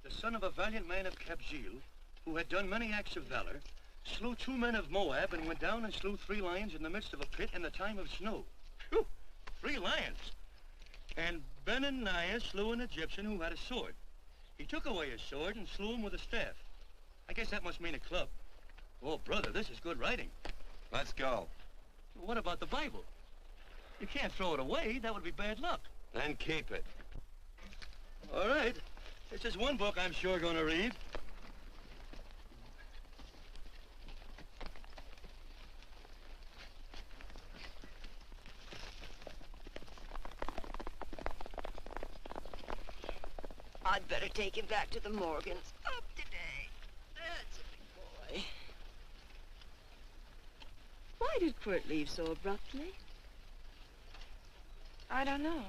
the son of a valiant man of Kabzeel, who had done many acts of valor, slew 2 men of Moab and went down and slew 3 lions in the midst of a pit in the time of snow. Phew! 3 lions. And Benaniah slew an Egyptian who had a sword. He took away his sword and slew him with a staff. I guess that must mean a club. Oh, brother, this is good writing. Let's go. What about the Bible? You can't throw it away. That would be bad luck. Then keep it. All right. This is one book I'm sure going to read. I'd better take him back to the Morgans. Up today. That's a big boy. Why did Quirt leave so abruptly? I don't know.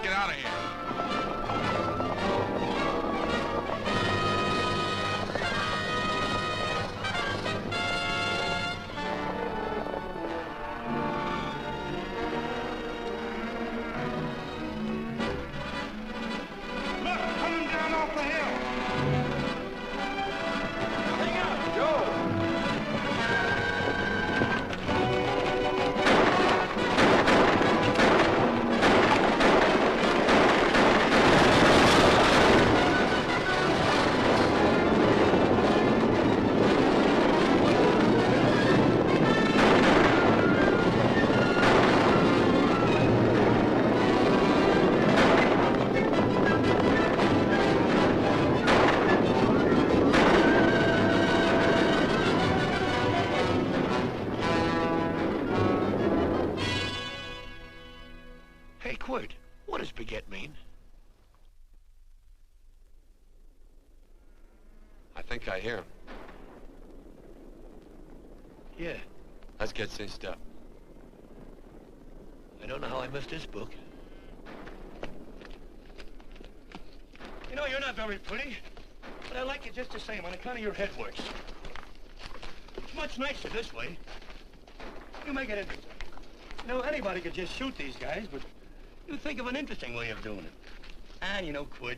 Let's get out of here. Hey, Quirt, what does beget mean? I think I hear him. Yeah, Let's get cinched up. I don't know how I missed this book. You know, you're not very pretty, but I like you just the same on account of your head works. It's much nicer this way. You make it interesting. You know, anybody could just shoot these guys, but you think of an interesting way of doing it. And you know, Quirt,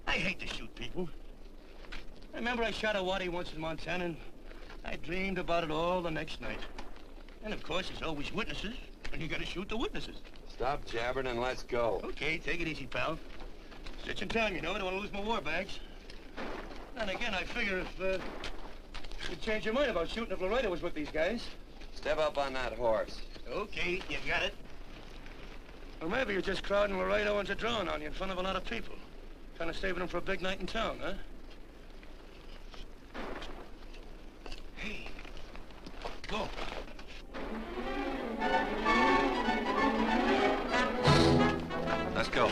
I hate to shoot people. I remember I shot a waddy once in Montana, and I dreamed about it all the next night. And of course, there's always witnesses, and you gotta shoot the witnesses. Stop jabbering and let's go. Okay, take it easy, pal. Stitch in time, you know. I don't want to lose my war bags. And again, I figure if you'd change your mind about shooting if Laredo was with these guys. Step up on that horse. Okay, you got it. Or maybe you're just crowding Laredo into drawing on you in front of a lot of people. Kind of saving them for a big night in town, huh? Hey, go. Let's go.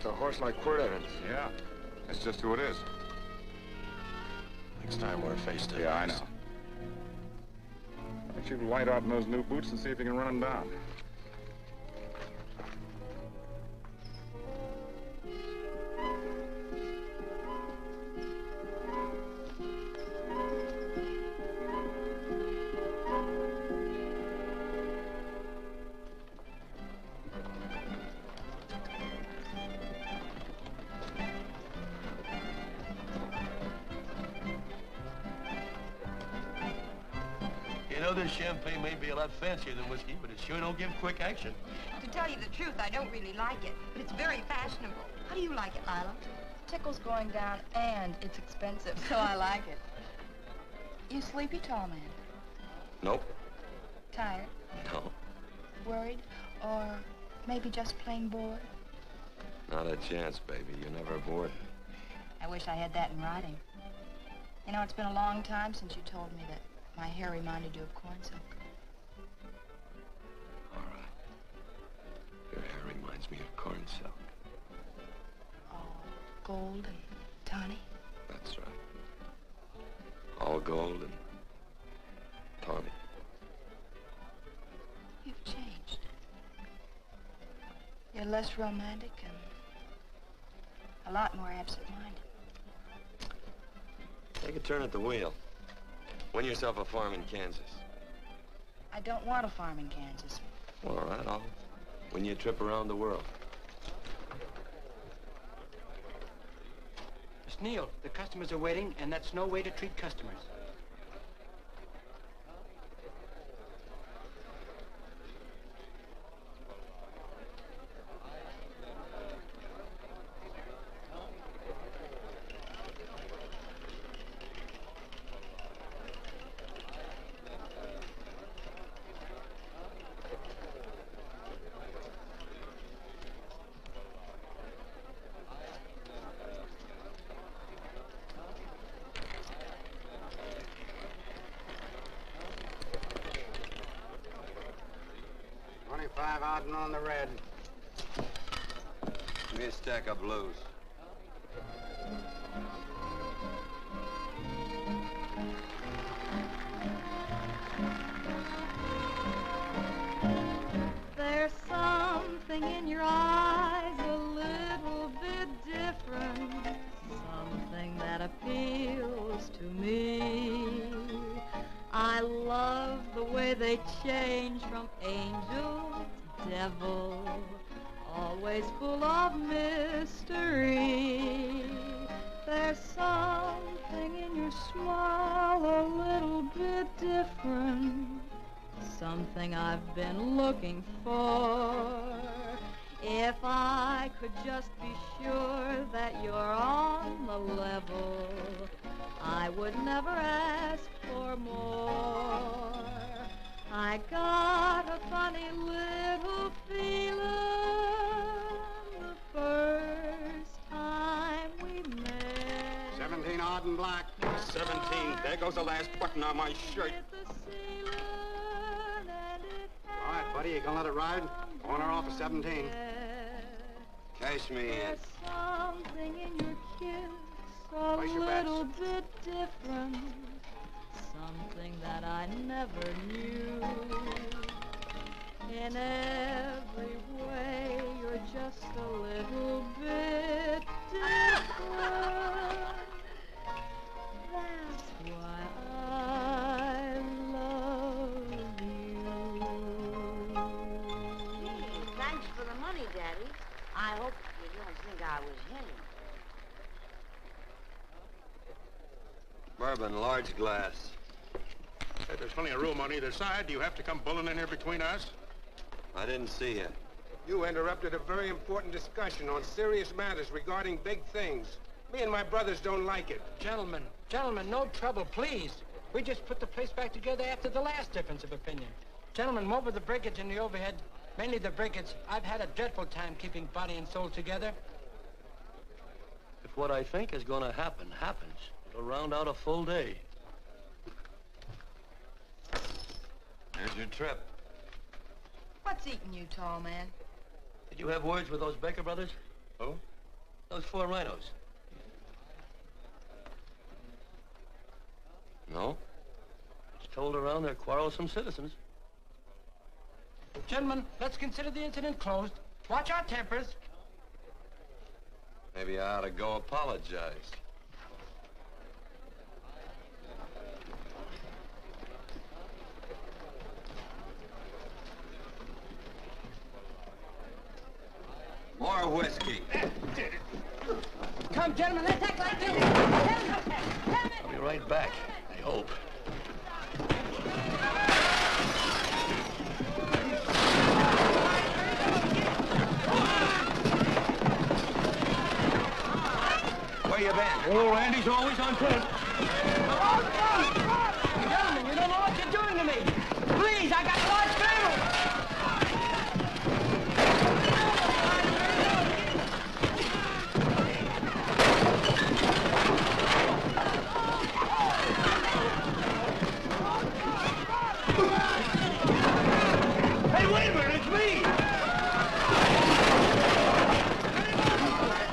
It's a horse like Quirt Evans. Yeah, that's just who it is. Next time we're face to face. Yeah, I know. Why don't you light out in those new boots and see if you can run him down? know, this champagne may be a lot fancier than whiskey, but it sure don't give quick action. To tell you the truth, I don't really like it, but it's very fashionable. How do you like it, Lila? Tickle's going down, and it's expensive, so I like it. You sleepy, tall man? Nope. Tired? No. Worried? Or maybe just plain bored? Not a chance, baby. You're never bored. I wish I had that in writing. You know, it's been a long time since you told me that my hair reminded you of corn silk. All right. Your hair reminds me of corn silk. Gold and tawny? That's right. All gold and tawny. You've changed. You're less romantic and a lot more absent-minded. Take a turn at the wheel. Win yourself a farm in Kansas. I don't want a farm in Kansas. All right, I'll win you a trip around the world. Miss Neal, the customers are waiting, and that's no way to treat customers. On the red. Give me a stack of blues. There's something in your eyes a little bit different, something that appeals to me. I love the way they change from angel to devil, always full of mystery. There's something in your smile a little bit different, something I've been looking for. If I could just be sure that you're on the level, I would never ask for more. I got a funny little feeling the first time we met. 17 odd and black. 17. There goes the last button on my shirt. All right, buddy, you gonna let it ride? On or off of 17? Cash me in. There's something in your kiss a little bit different, something that I never knew. In every way, you're just a little bit different. That's why I love you. Thanks for the money, Daddy. I hope you don't think I was hinting. Bourbon, large glass. Hey, there's plenty of room on either side. Do you have to come bulling in here between us? I didn't see you. You interrupted a very important discussion on serious matters regarding big things. Me and my brothers don't like it. Gentlemen, no trouble, please. We just put the place back together after the last difference of opinion. Gentlemen, what with the breakage and the overhead, mainly the breakage, I've had a dreadful time keeping body and soul together. If what I think is going to happen happens, it'll round out a full day. Here's your trip. What's eating you, tall man? Did you have words with those Baker brothers? Who? Those 4 rhinos. No? It's told around they're quarrelsome citizens. Gentlemen, let's consider the incident closed. Watch our tempers. Maybe I ought to go apologize. More whiskey. Come, gentlemen, let's act like this. I'll be right back, I hope. you been? Oh, Randy's always on point. Gentlemen, you don't know what you're doing to me. Please, I got a large family. Hey, wait a minute, it's me!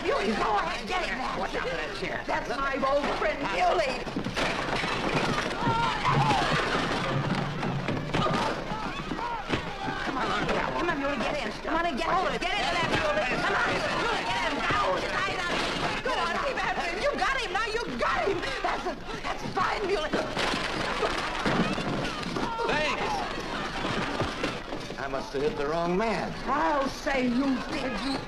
Muley, go ahead, get him. Watch out for that chair. That's my old friend, Muley. Come on, Muley, get in. Come on and get hold of it. Get into that, Muley. Come on, Muley, get in. Now, tight up. Go on, keep after him. You got him, now you got him. That's fine, Muley. Thanks. I must have hit the wrong man. I'll say you did, you.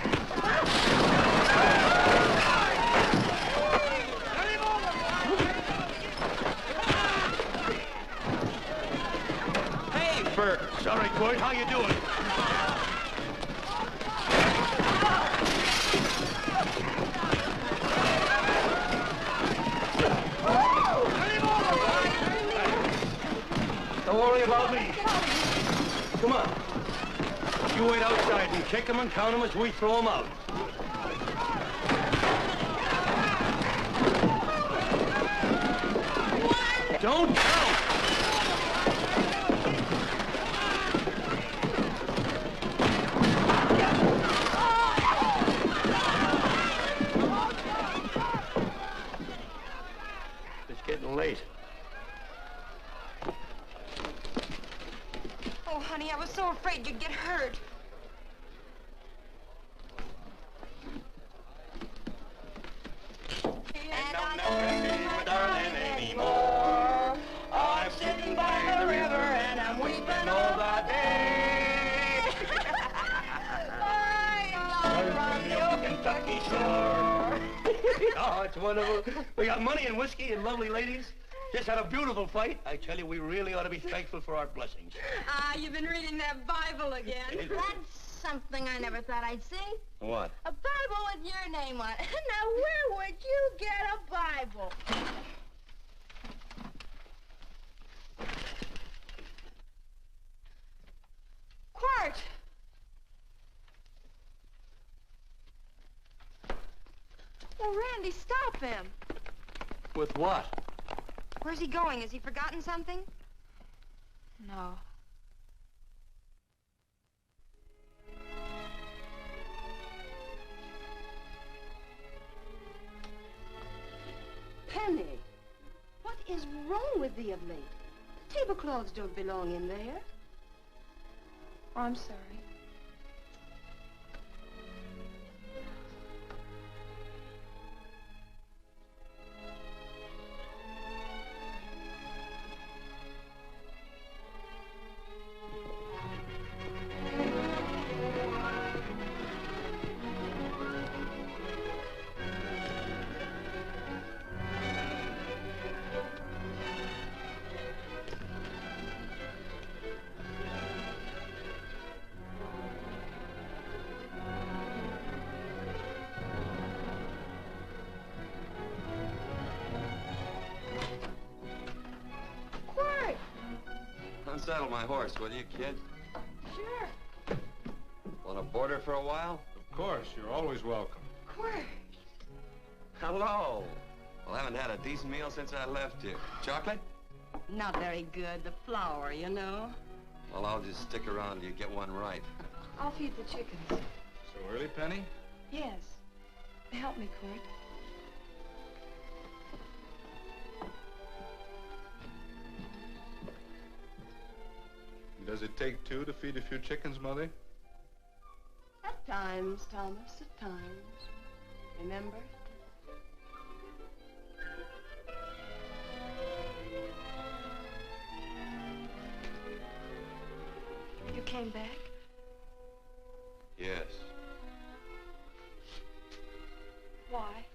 Hey, Bert. Sorry, Quirt. How you doing? Don't worry about me. Come on. You wait outside and kick them and count them as we throw them out. Don't count! It's getting late. Oh, honey, I was so afraid you'd get hurt. And I'll never see my darling anymore. I'm sitting by the river and I'm weeping all the day. From your Kentucky shore. Oh, it's wonderful. We got money and whiskey and lovely ladies. Just had a beautiful fight. I tell you, we really ought to be thankful for our blessings. Ah, you've been reading that Bible again. That's something I never thought I'd see. What? A Bible with your name on it. Now, where would you get a Bible? Quirt! Oh, Randy, stop him. With what? Where's he going? Has he forgotten something? No. Penny, what is wrong with thee of late? Tablecloths don't belong in there. Oh, I'm sorry. Unsaddle my horse, will you, kid? Sure. Want to board her for a while? Of course, you're always welcome. Quirt. Hello. Well, I haven't had a decent meal since I left you. Chocolate? Not very good. The flour, you know. Well, I'll just stick around till you get one right. I'll feed the chickens. So early, Penny? Yes. Help me, Quirt. Does it take two to feed a few chickens, Mother? At times, Thomas, at times. Remember? You came back? Yes. Why?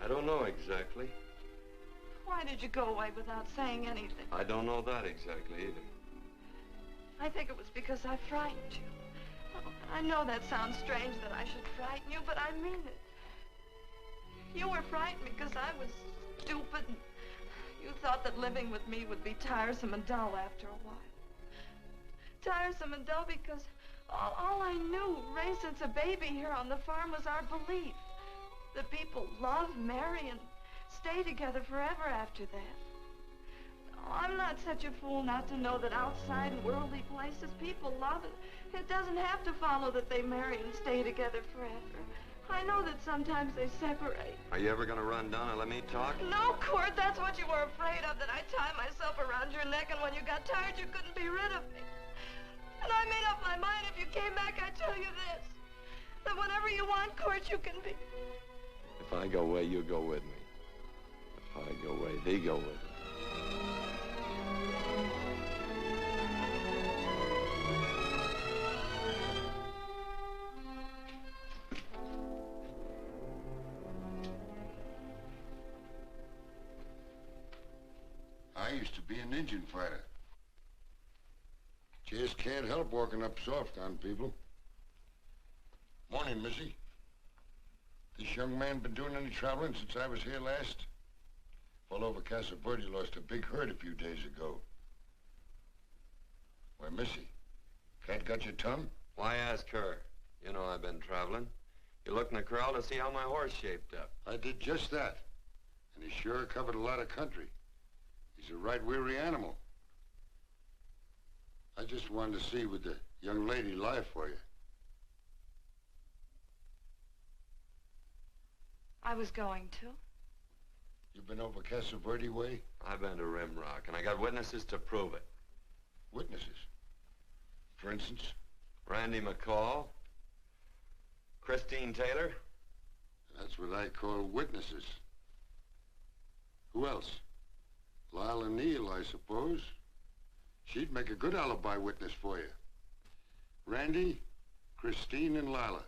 I don't know exactly. Why did you go away without saying anything? I don't know that exactly either. I think it was because I frightened you. Oh, I know that sounds strange that I should frighten you, but I mean it. You were frightened because I was stupid. And you thought that living with me would be tiresome and dull after a while. Tiresome and dull because all I knew, raised since a baby here on the farm, was our belief that people love, marry, and stay together forever after that. Oh, I'm not such a fool not to know that outside in worldly places people love it. It doesn't have to follow that they marry and stay together forever. I know that sometimes they separate. Are you ever gonna run down and let me talk? No, Quirt, that's what you were afraid of, that I'd tie myself around your neck, and when you got tired, you couldn't be rid of me. And I made up my mind, if you came back, I'd tell you this, that whenever you want, Quirt, you can be. If I go away, you go with me. If I go away, they go with me. I used to be an Indian fighter. Just can't help walking up soft on people. Morning, Missy. This young man been doing any traveling since I was here last? All over Casa Verde lost a big herd a few days ago. Why, Missy, cat got your tongue? Why ask her? You know I've been traveling. You looked in the corral to see how my horse shaped up. I did just that. And he sure covered a lot of country. He's a right weary animal. I just wanted to see would the young lady lie for you. I was going to. You been over Casa Verde way? I've been to Rimrock, and I got witnesses to prove it. Witnesses? For instance? Randy McCall, Christine Taylor. That's what I call witnesses. Who else? Lila Neal, I suppose. She'd make a good alibi witness for you. Randy, Christine, and Lila.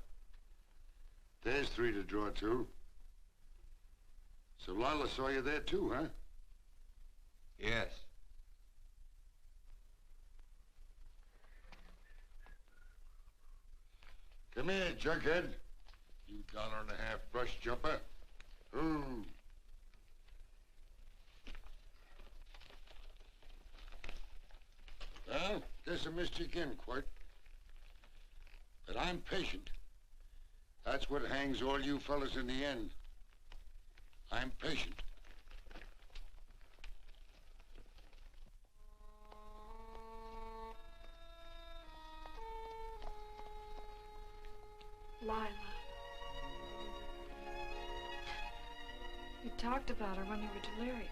There's three to draw to. So Lila saw you there too, huh? Yes. Come here, junkhead. You $1.50 brush jumper. Ooh. Well, guess I missed you again, Quirt. But I'm patient. That's what hangs all you fellas in the end. I'm patient. Lila. You talked about her when you were delirious.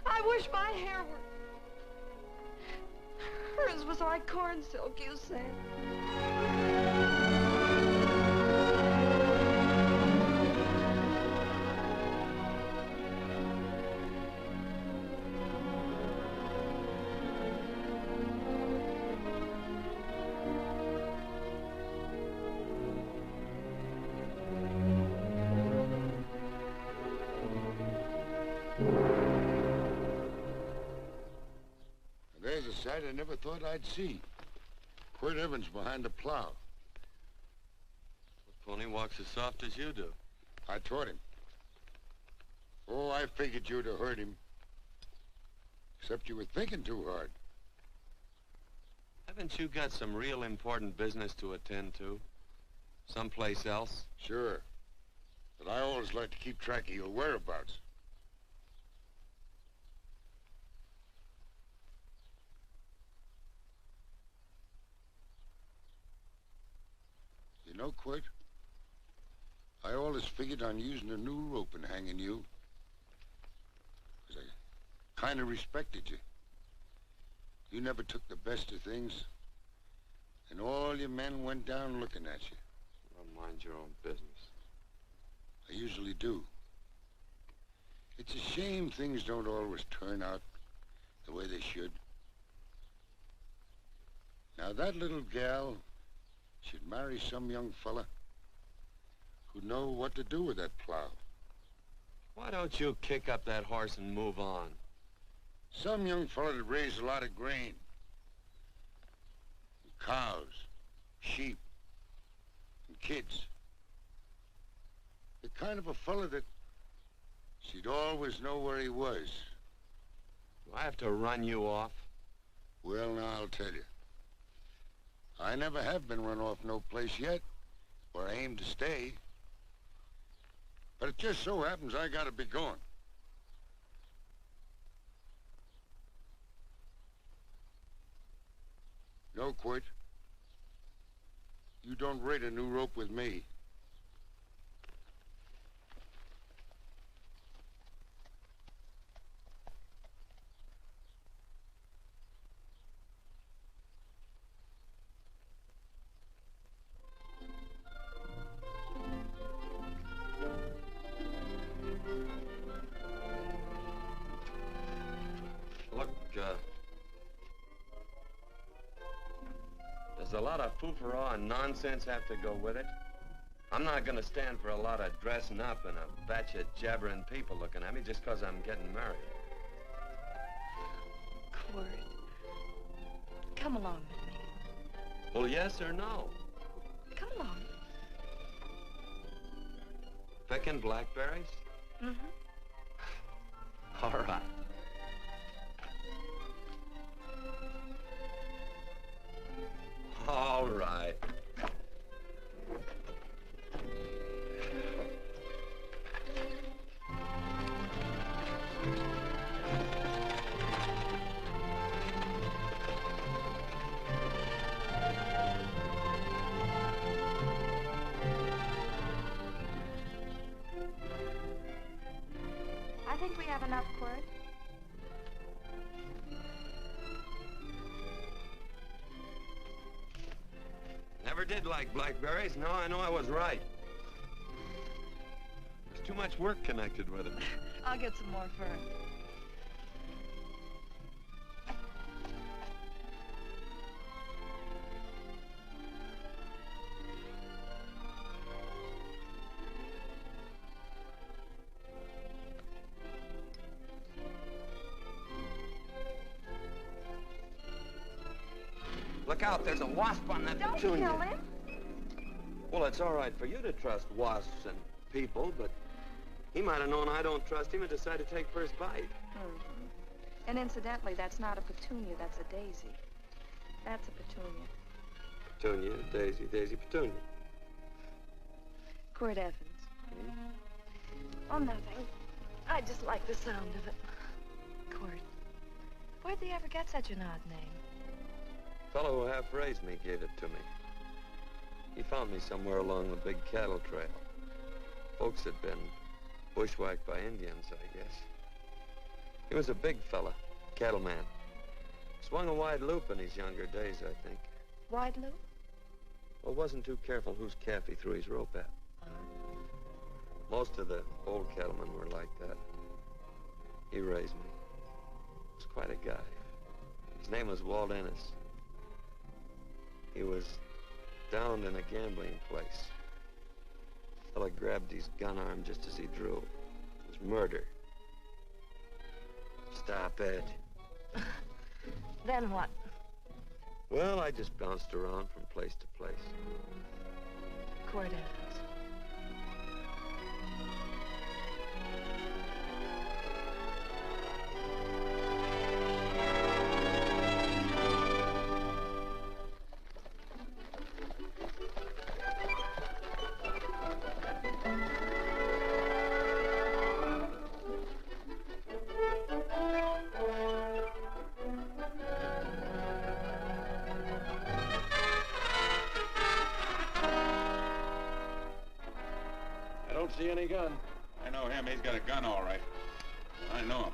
I wish my hair were... Hers was like corn silk, you said. a sight I never thought I'd see. Quirt Evans behind the plow. The pony walks as soft as you do. I taught him. Oh, I figured you'd have heard him. Except you were thinking too hard. Haven't you got some real important business to attend to? Someplace else? Sure. But I always like to keep track of your whereabouts. You know, Quirt, I always figured on using a new rope and hanging you. Because I kind of respected you. You never took the best of things. And all your men went down looking at you. Well, mind your own business. I usually do. It's a shame things don't always turn out the way they should. Now, that little gal should marry some young fella who'd know what to do with that plow. Why don't you kick up that horse and move on? Some young fella that raised a lot of grain. And cows, sheep, and kids. The kind of a fella that she'd always know where he was. Do I have to run you off? Well, now, I'll tell you. I never have been run off no place yet, where I aim to stay. But it just so happens I gotta be going. No, Quirt. You don't raid a new rope with me. Does a lot of foo-for-all and nonsense have to go with it? I'm not gonna stand for a lot of dressing up and a batch of jabbering people looking at me just 'cause I'm getting married. Quirt, come along with me. Well, yes or no? Come along. Picking blackberries? Mm-hmm. All right. All right. I think we have enough, Quirt. Never did like blackberries. Now I know I was right. There's too much work connected with it. I'll get some more fern. Look out, there's a wasp on that Don't petunia. kill him. Well, it's all right for you to trust wasps and people, but he might have known I don't trust him and decided to take first bite. Mm-hmm. And incidentally, that's not a petunia, that's a daisy. That's a petunia. Petunia, daisy, daisy, petunia. Quirt Evans. Oh, nothing. I just like the sound of it. Quirt. Where'd they ever get such an odd name? Fellow who half-raised me gave it to me. He found me somewhere along the big cattle trail. Folks had been bushwhacked by Indians, I guess. He was a big fella, cattleman. Swung a wide loop in his younger days, I think. Wide loop? Well, wasn't too careful whose calf he threw his rope at. Most of the old cattlemen were like that. He raised me. He was quite a guy. His name was Walt Ennis. He was downed in a gambling place. The fella grabbed his gun arm just as he drew. It was murder. Stop it. Then what? Well, I just bounced around from place to place. Quirt Evans. See any gun? I know him. He's got a gun, all right. I know him.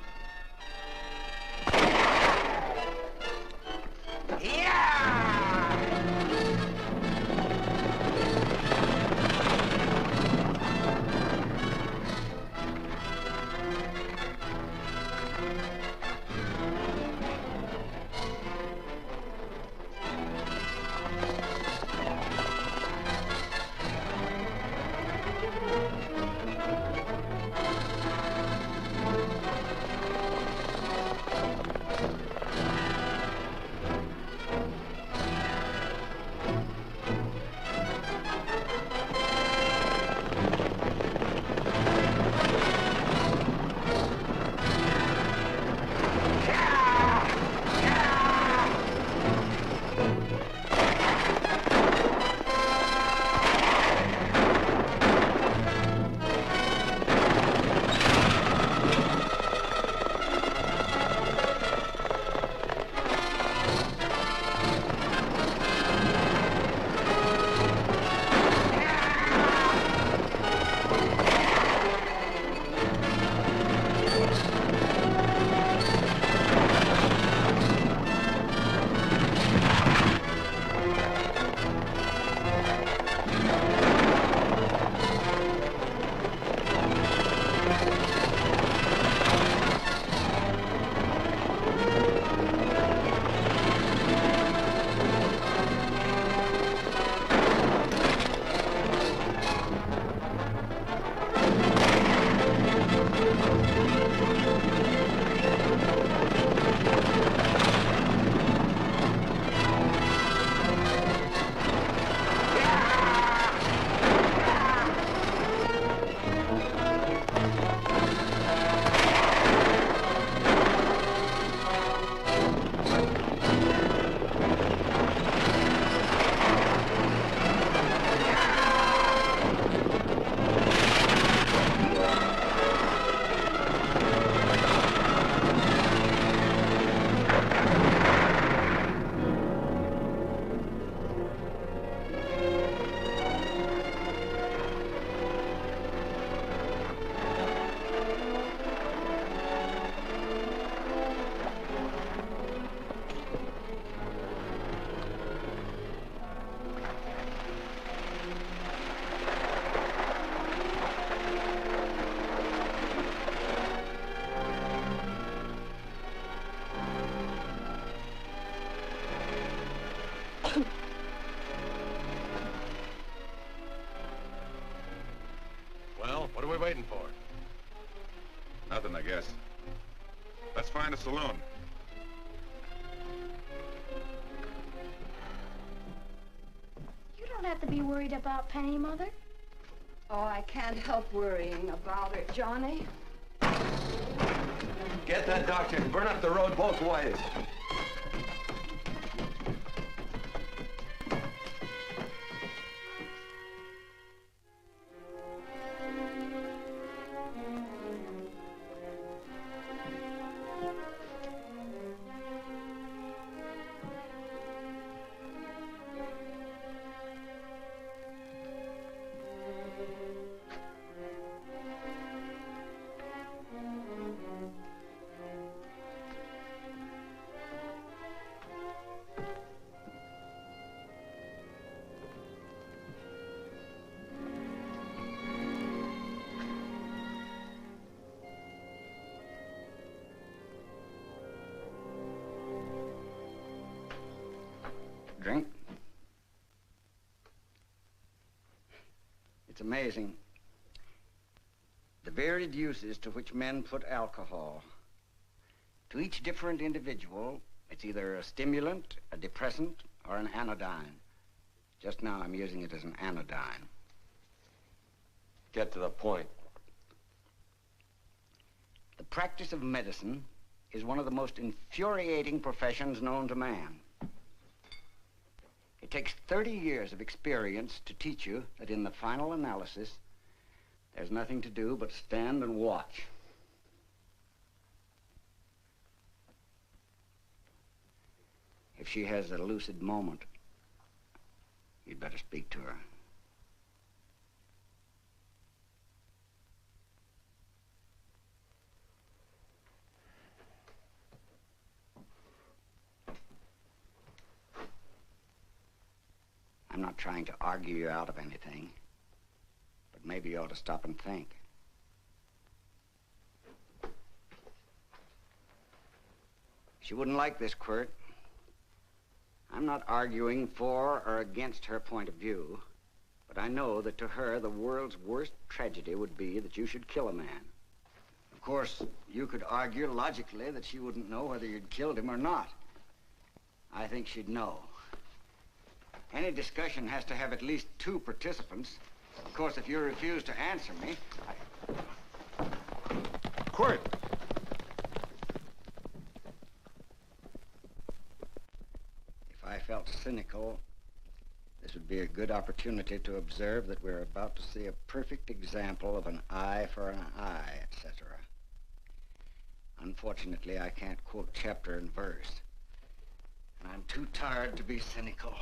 Well, what are we waiting for? Nothing, I guess. Let's find a saloon. You don't have to be worried about Penny, Mother. Oh, I can't help worrying about her, Johnny. Get that doctor and burn up the road both ways. Drink? It's amazing. The varied uses to which men put alcohol. To each different individual, It's either a stimulant, a depressant, or an anodyne. Just now I'm using it as an anodyne. Get to the point. The practice of medicine is one of the most infuriating professions known to man. It takes 30 years of experience to teach you that in the final analysis, there's nothing to do but stand and watch. If she has a lucid moment, you'd better speak to her. I'm not trying to argue you out of anything, but maybe you ought to stop and think. She wouldn't like this, Quirt. I'm not arguing for or against her point of view, but I know that to her, the world's worst tragedy would be that you should kill a man. Of course, you could argue logically that she wouldn't know whether you'd killed him or not. I think she'd know. Any discussion has to have at least 2 participants. Of course, if you refuse to answer me, Quirt! If I felt cynical, this would be a good opportunity to observe that we're about to see a perfect example of an eye for an eye, etc. Unfortunately, I can't quote chapter and verse, and I'm too tired to be cynical.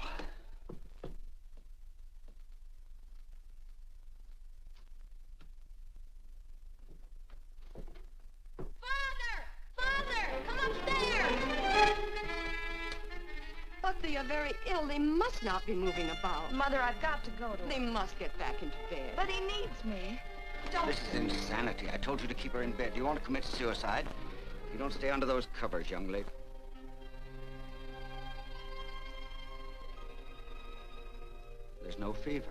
But they are very ill. They must not be moving about. Mother, I've got to go to him. They must get back into bed. But he needs me. Don't... This is insanity. I told you to keep her in bed. Do you want to commit suicide? You don't stay under those covers, young lady. There's no fever.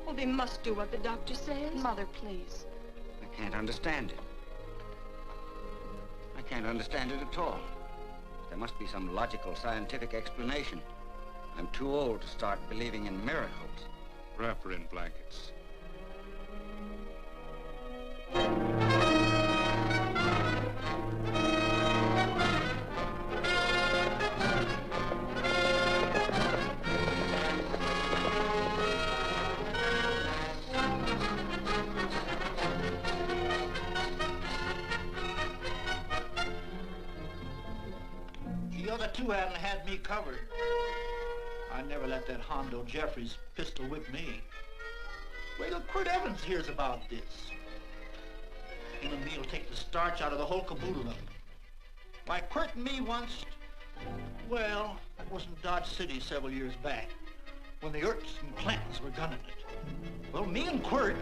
Well, they must do what the doctor says. Mother, please. I can't understand it. I can't understand it at all. There must be some logical, scientific explanation. I'm too old to start believing in miracles. Wrap her in blankets. The other 2 haven't had me covered. I never let that Hondo Jeffries pistol whip me. Wait till Quirt Evans hears about this. Him and me'll take the starch out of the whole caboodle of it. Why, Quirt and me once, well, that was in Dodge City several years back, when the Erts and Clantons were gunning it. Well, me and Quirt...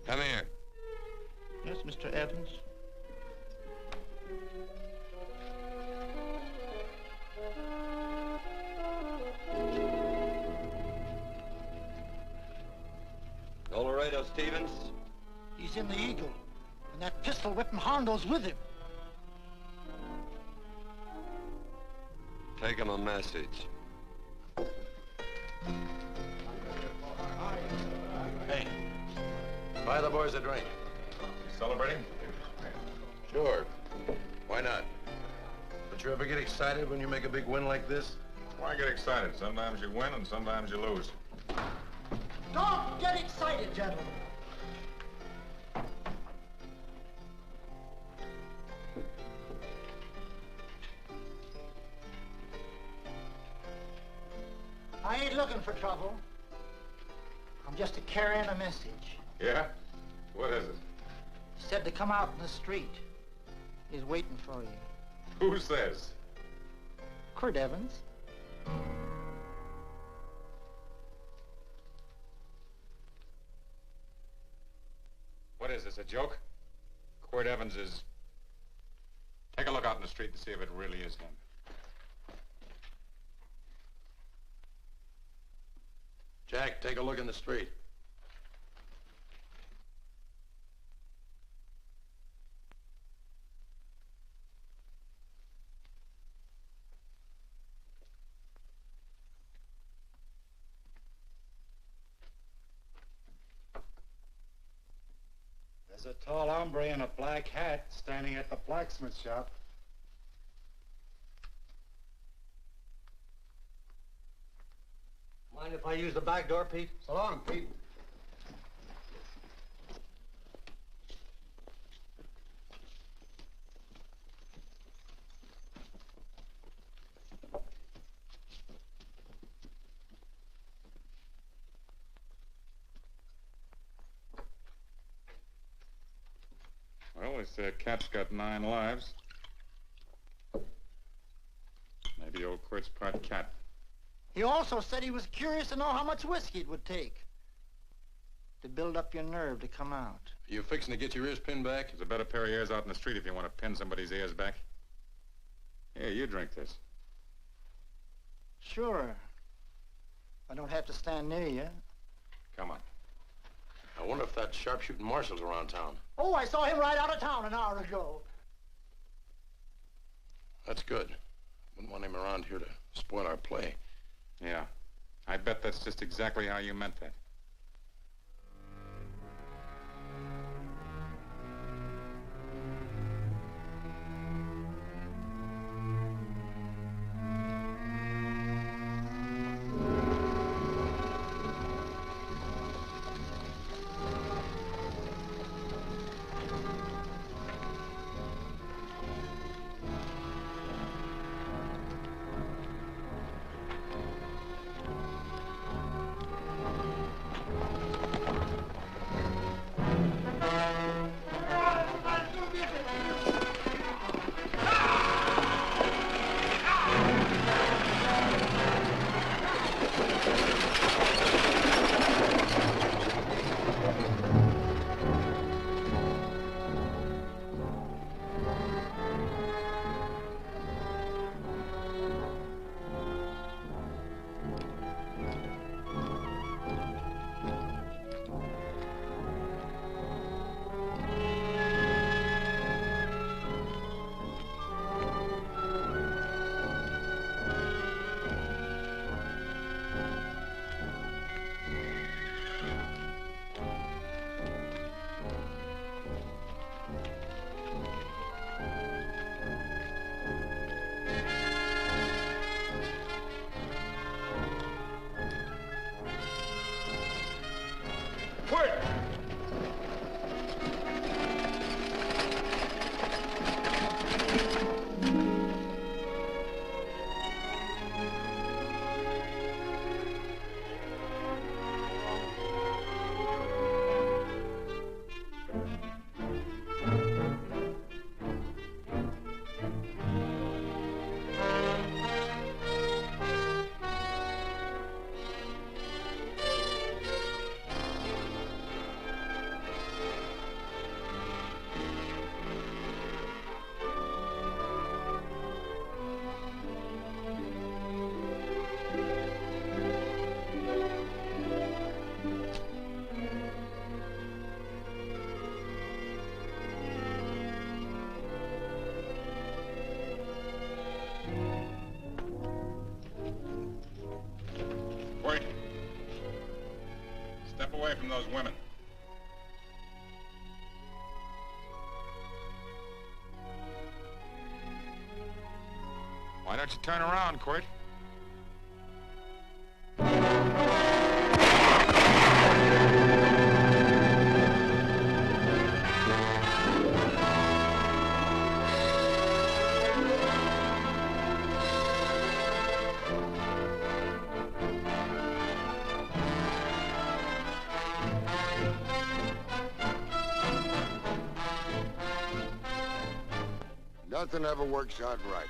Come here. Yes, Mr. Evans? No Laredo, Stevens? He's in the Eagle, and that pistol-whipping Hondo's with him. Take him a message. Hey, buy the boys a drink. You celebrating? Sure. Why not? But you ever get excited when you make a big win like this? Why get excited? Sometimes you win and sometimes you lose. Don't get excited, gentlemen. I ain't looking for trouble. I'm just carrying a message. Yeah? What is it? He said to come out in the street. He's waiting for you. Who says? Quirt Evans. What is this, a joke? Quirt Evans is... Take a look out in the street and see if it really is him. Jack, take a look in the street. There's a tall hombre in a black hat standing at the blacksmith shop. Mind if I use the back door, Pete? So long, Pete. Well, this cat's got 9 lives. Maybe old Quirt's part cat. He also said he was curious to know how much whiskey it would take to build up your nerve to come out. You fixing to get your ears pinned back? There's a better pair of ears out in the street if you want to pin somebody's ears back. Here, you drink this. Sure. I don't have to stand near you. Come on. I wonder if that sharpshooting Marshal's around town. Oh, I saw him right out of town an hour ago. That's good. Wouldn't want him around here to spoil our play. Yeah. I bet that's just exactly how you meant that. Away from those women. Why don't you turn around, Quirt? Nothing ever works out right.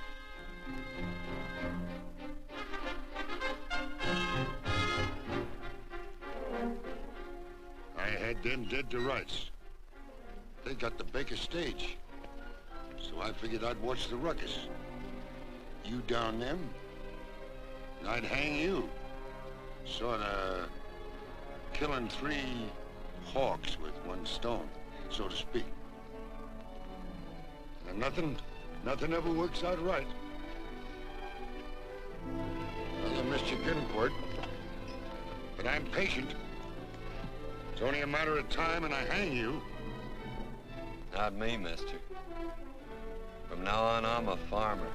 I had them dead to rights. They got the Baker stage. So I figured I'd watch the ruckus. You down them, and I'd hang you. Sorta killing 3 hawks with 1 stone, so to speak. And nothing ever works out right. Well, I missed your pin, Quirt. But I'm patient. It's only a matter of time and I hang you. Not me, mister. From now on, I'm a farmer.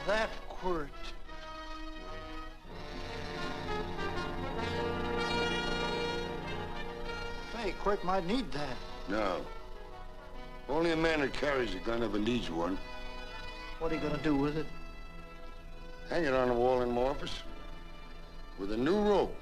That Quirt. Say, Quirt might need that. No. Only a man that carries a gun ever needs one. What are you gonna do with it? Hang it on the wall in my office with a new rope.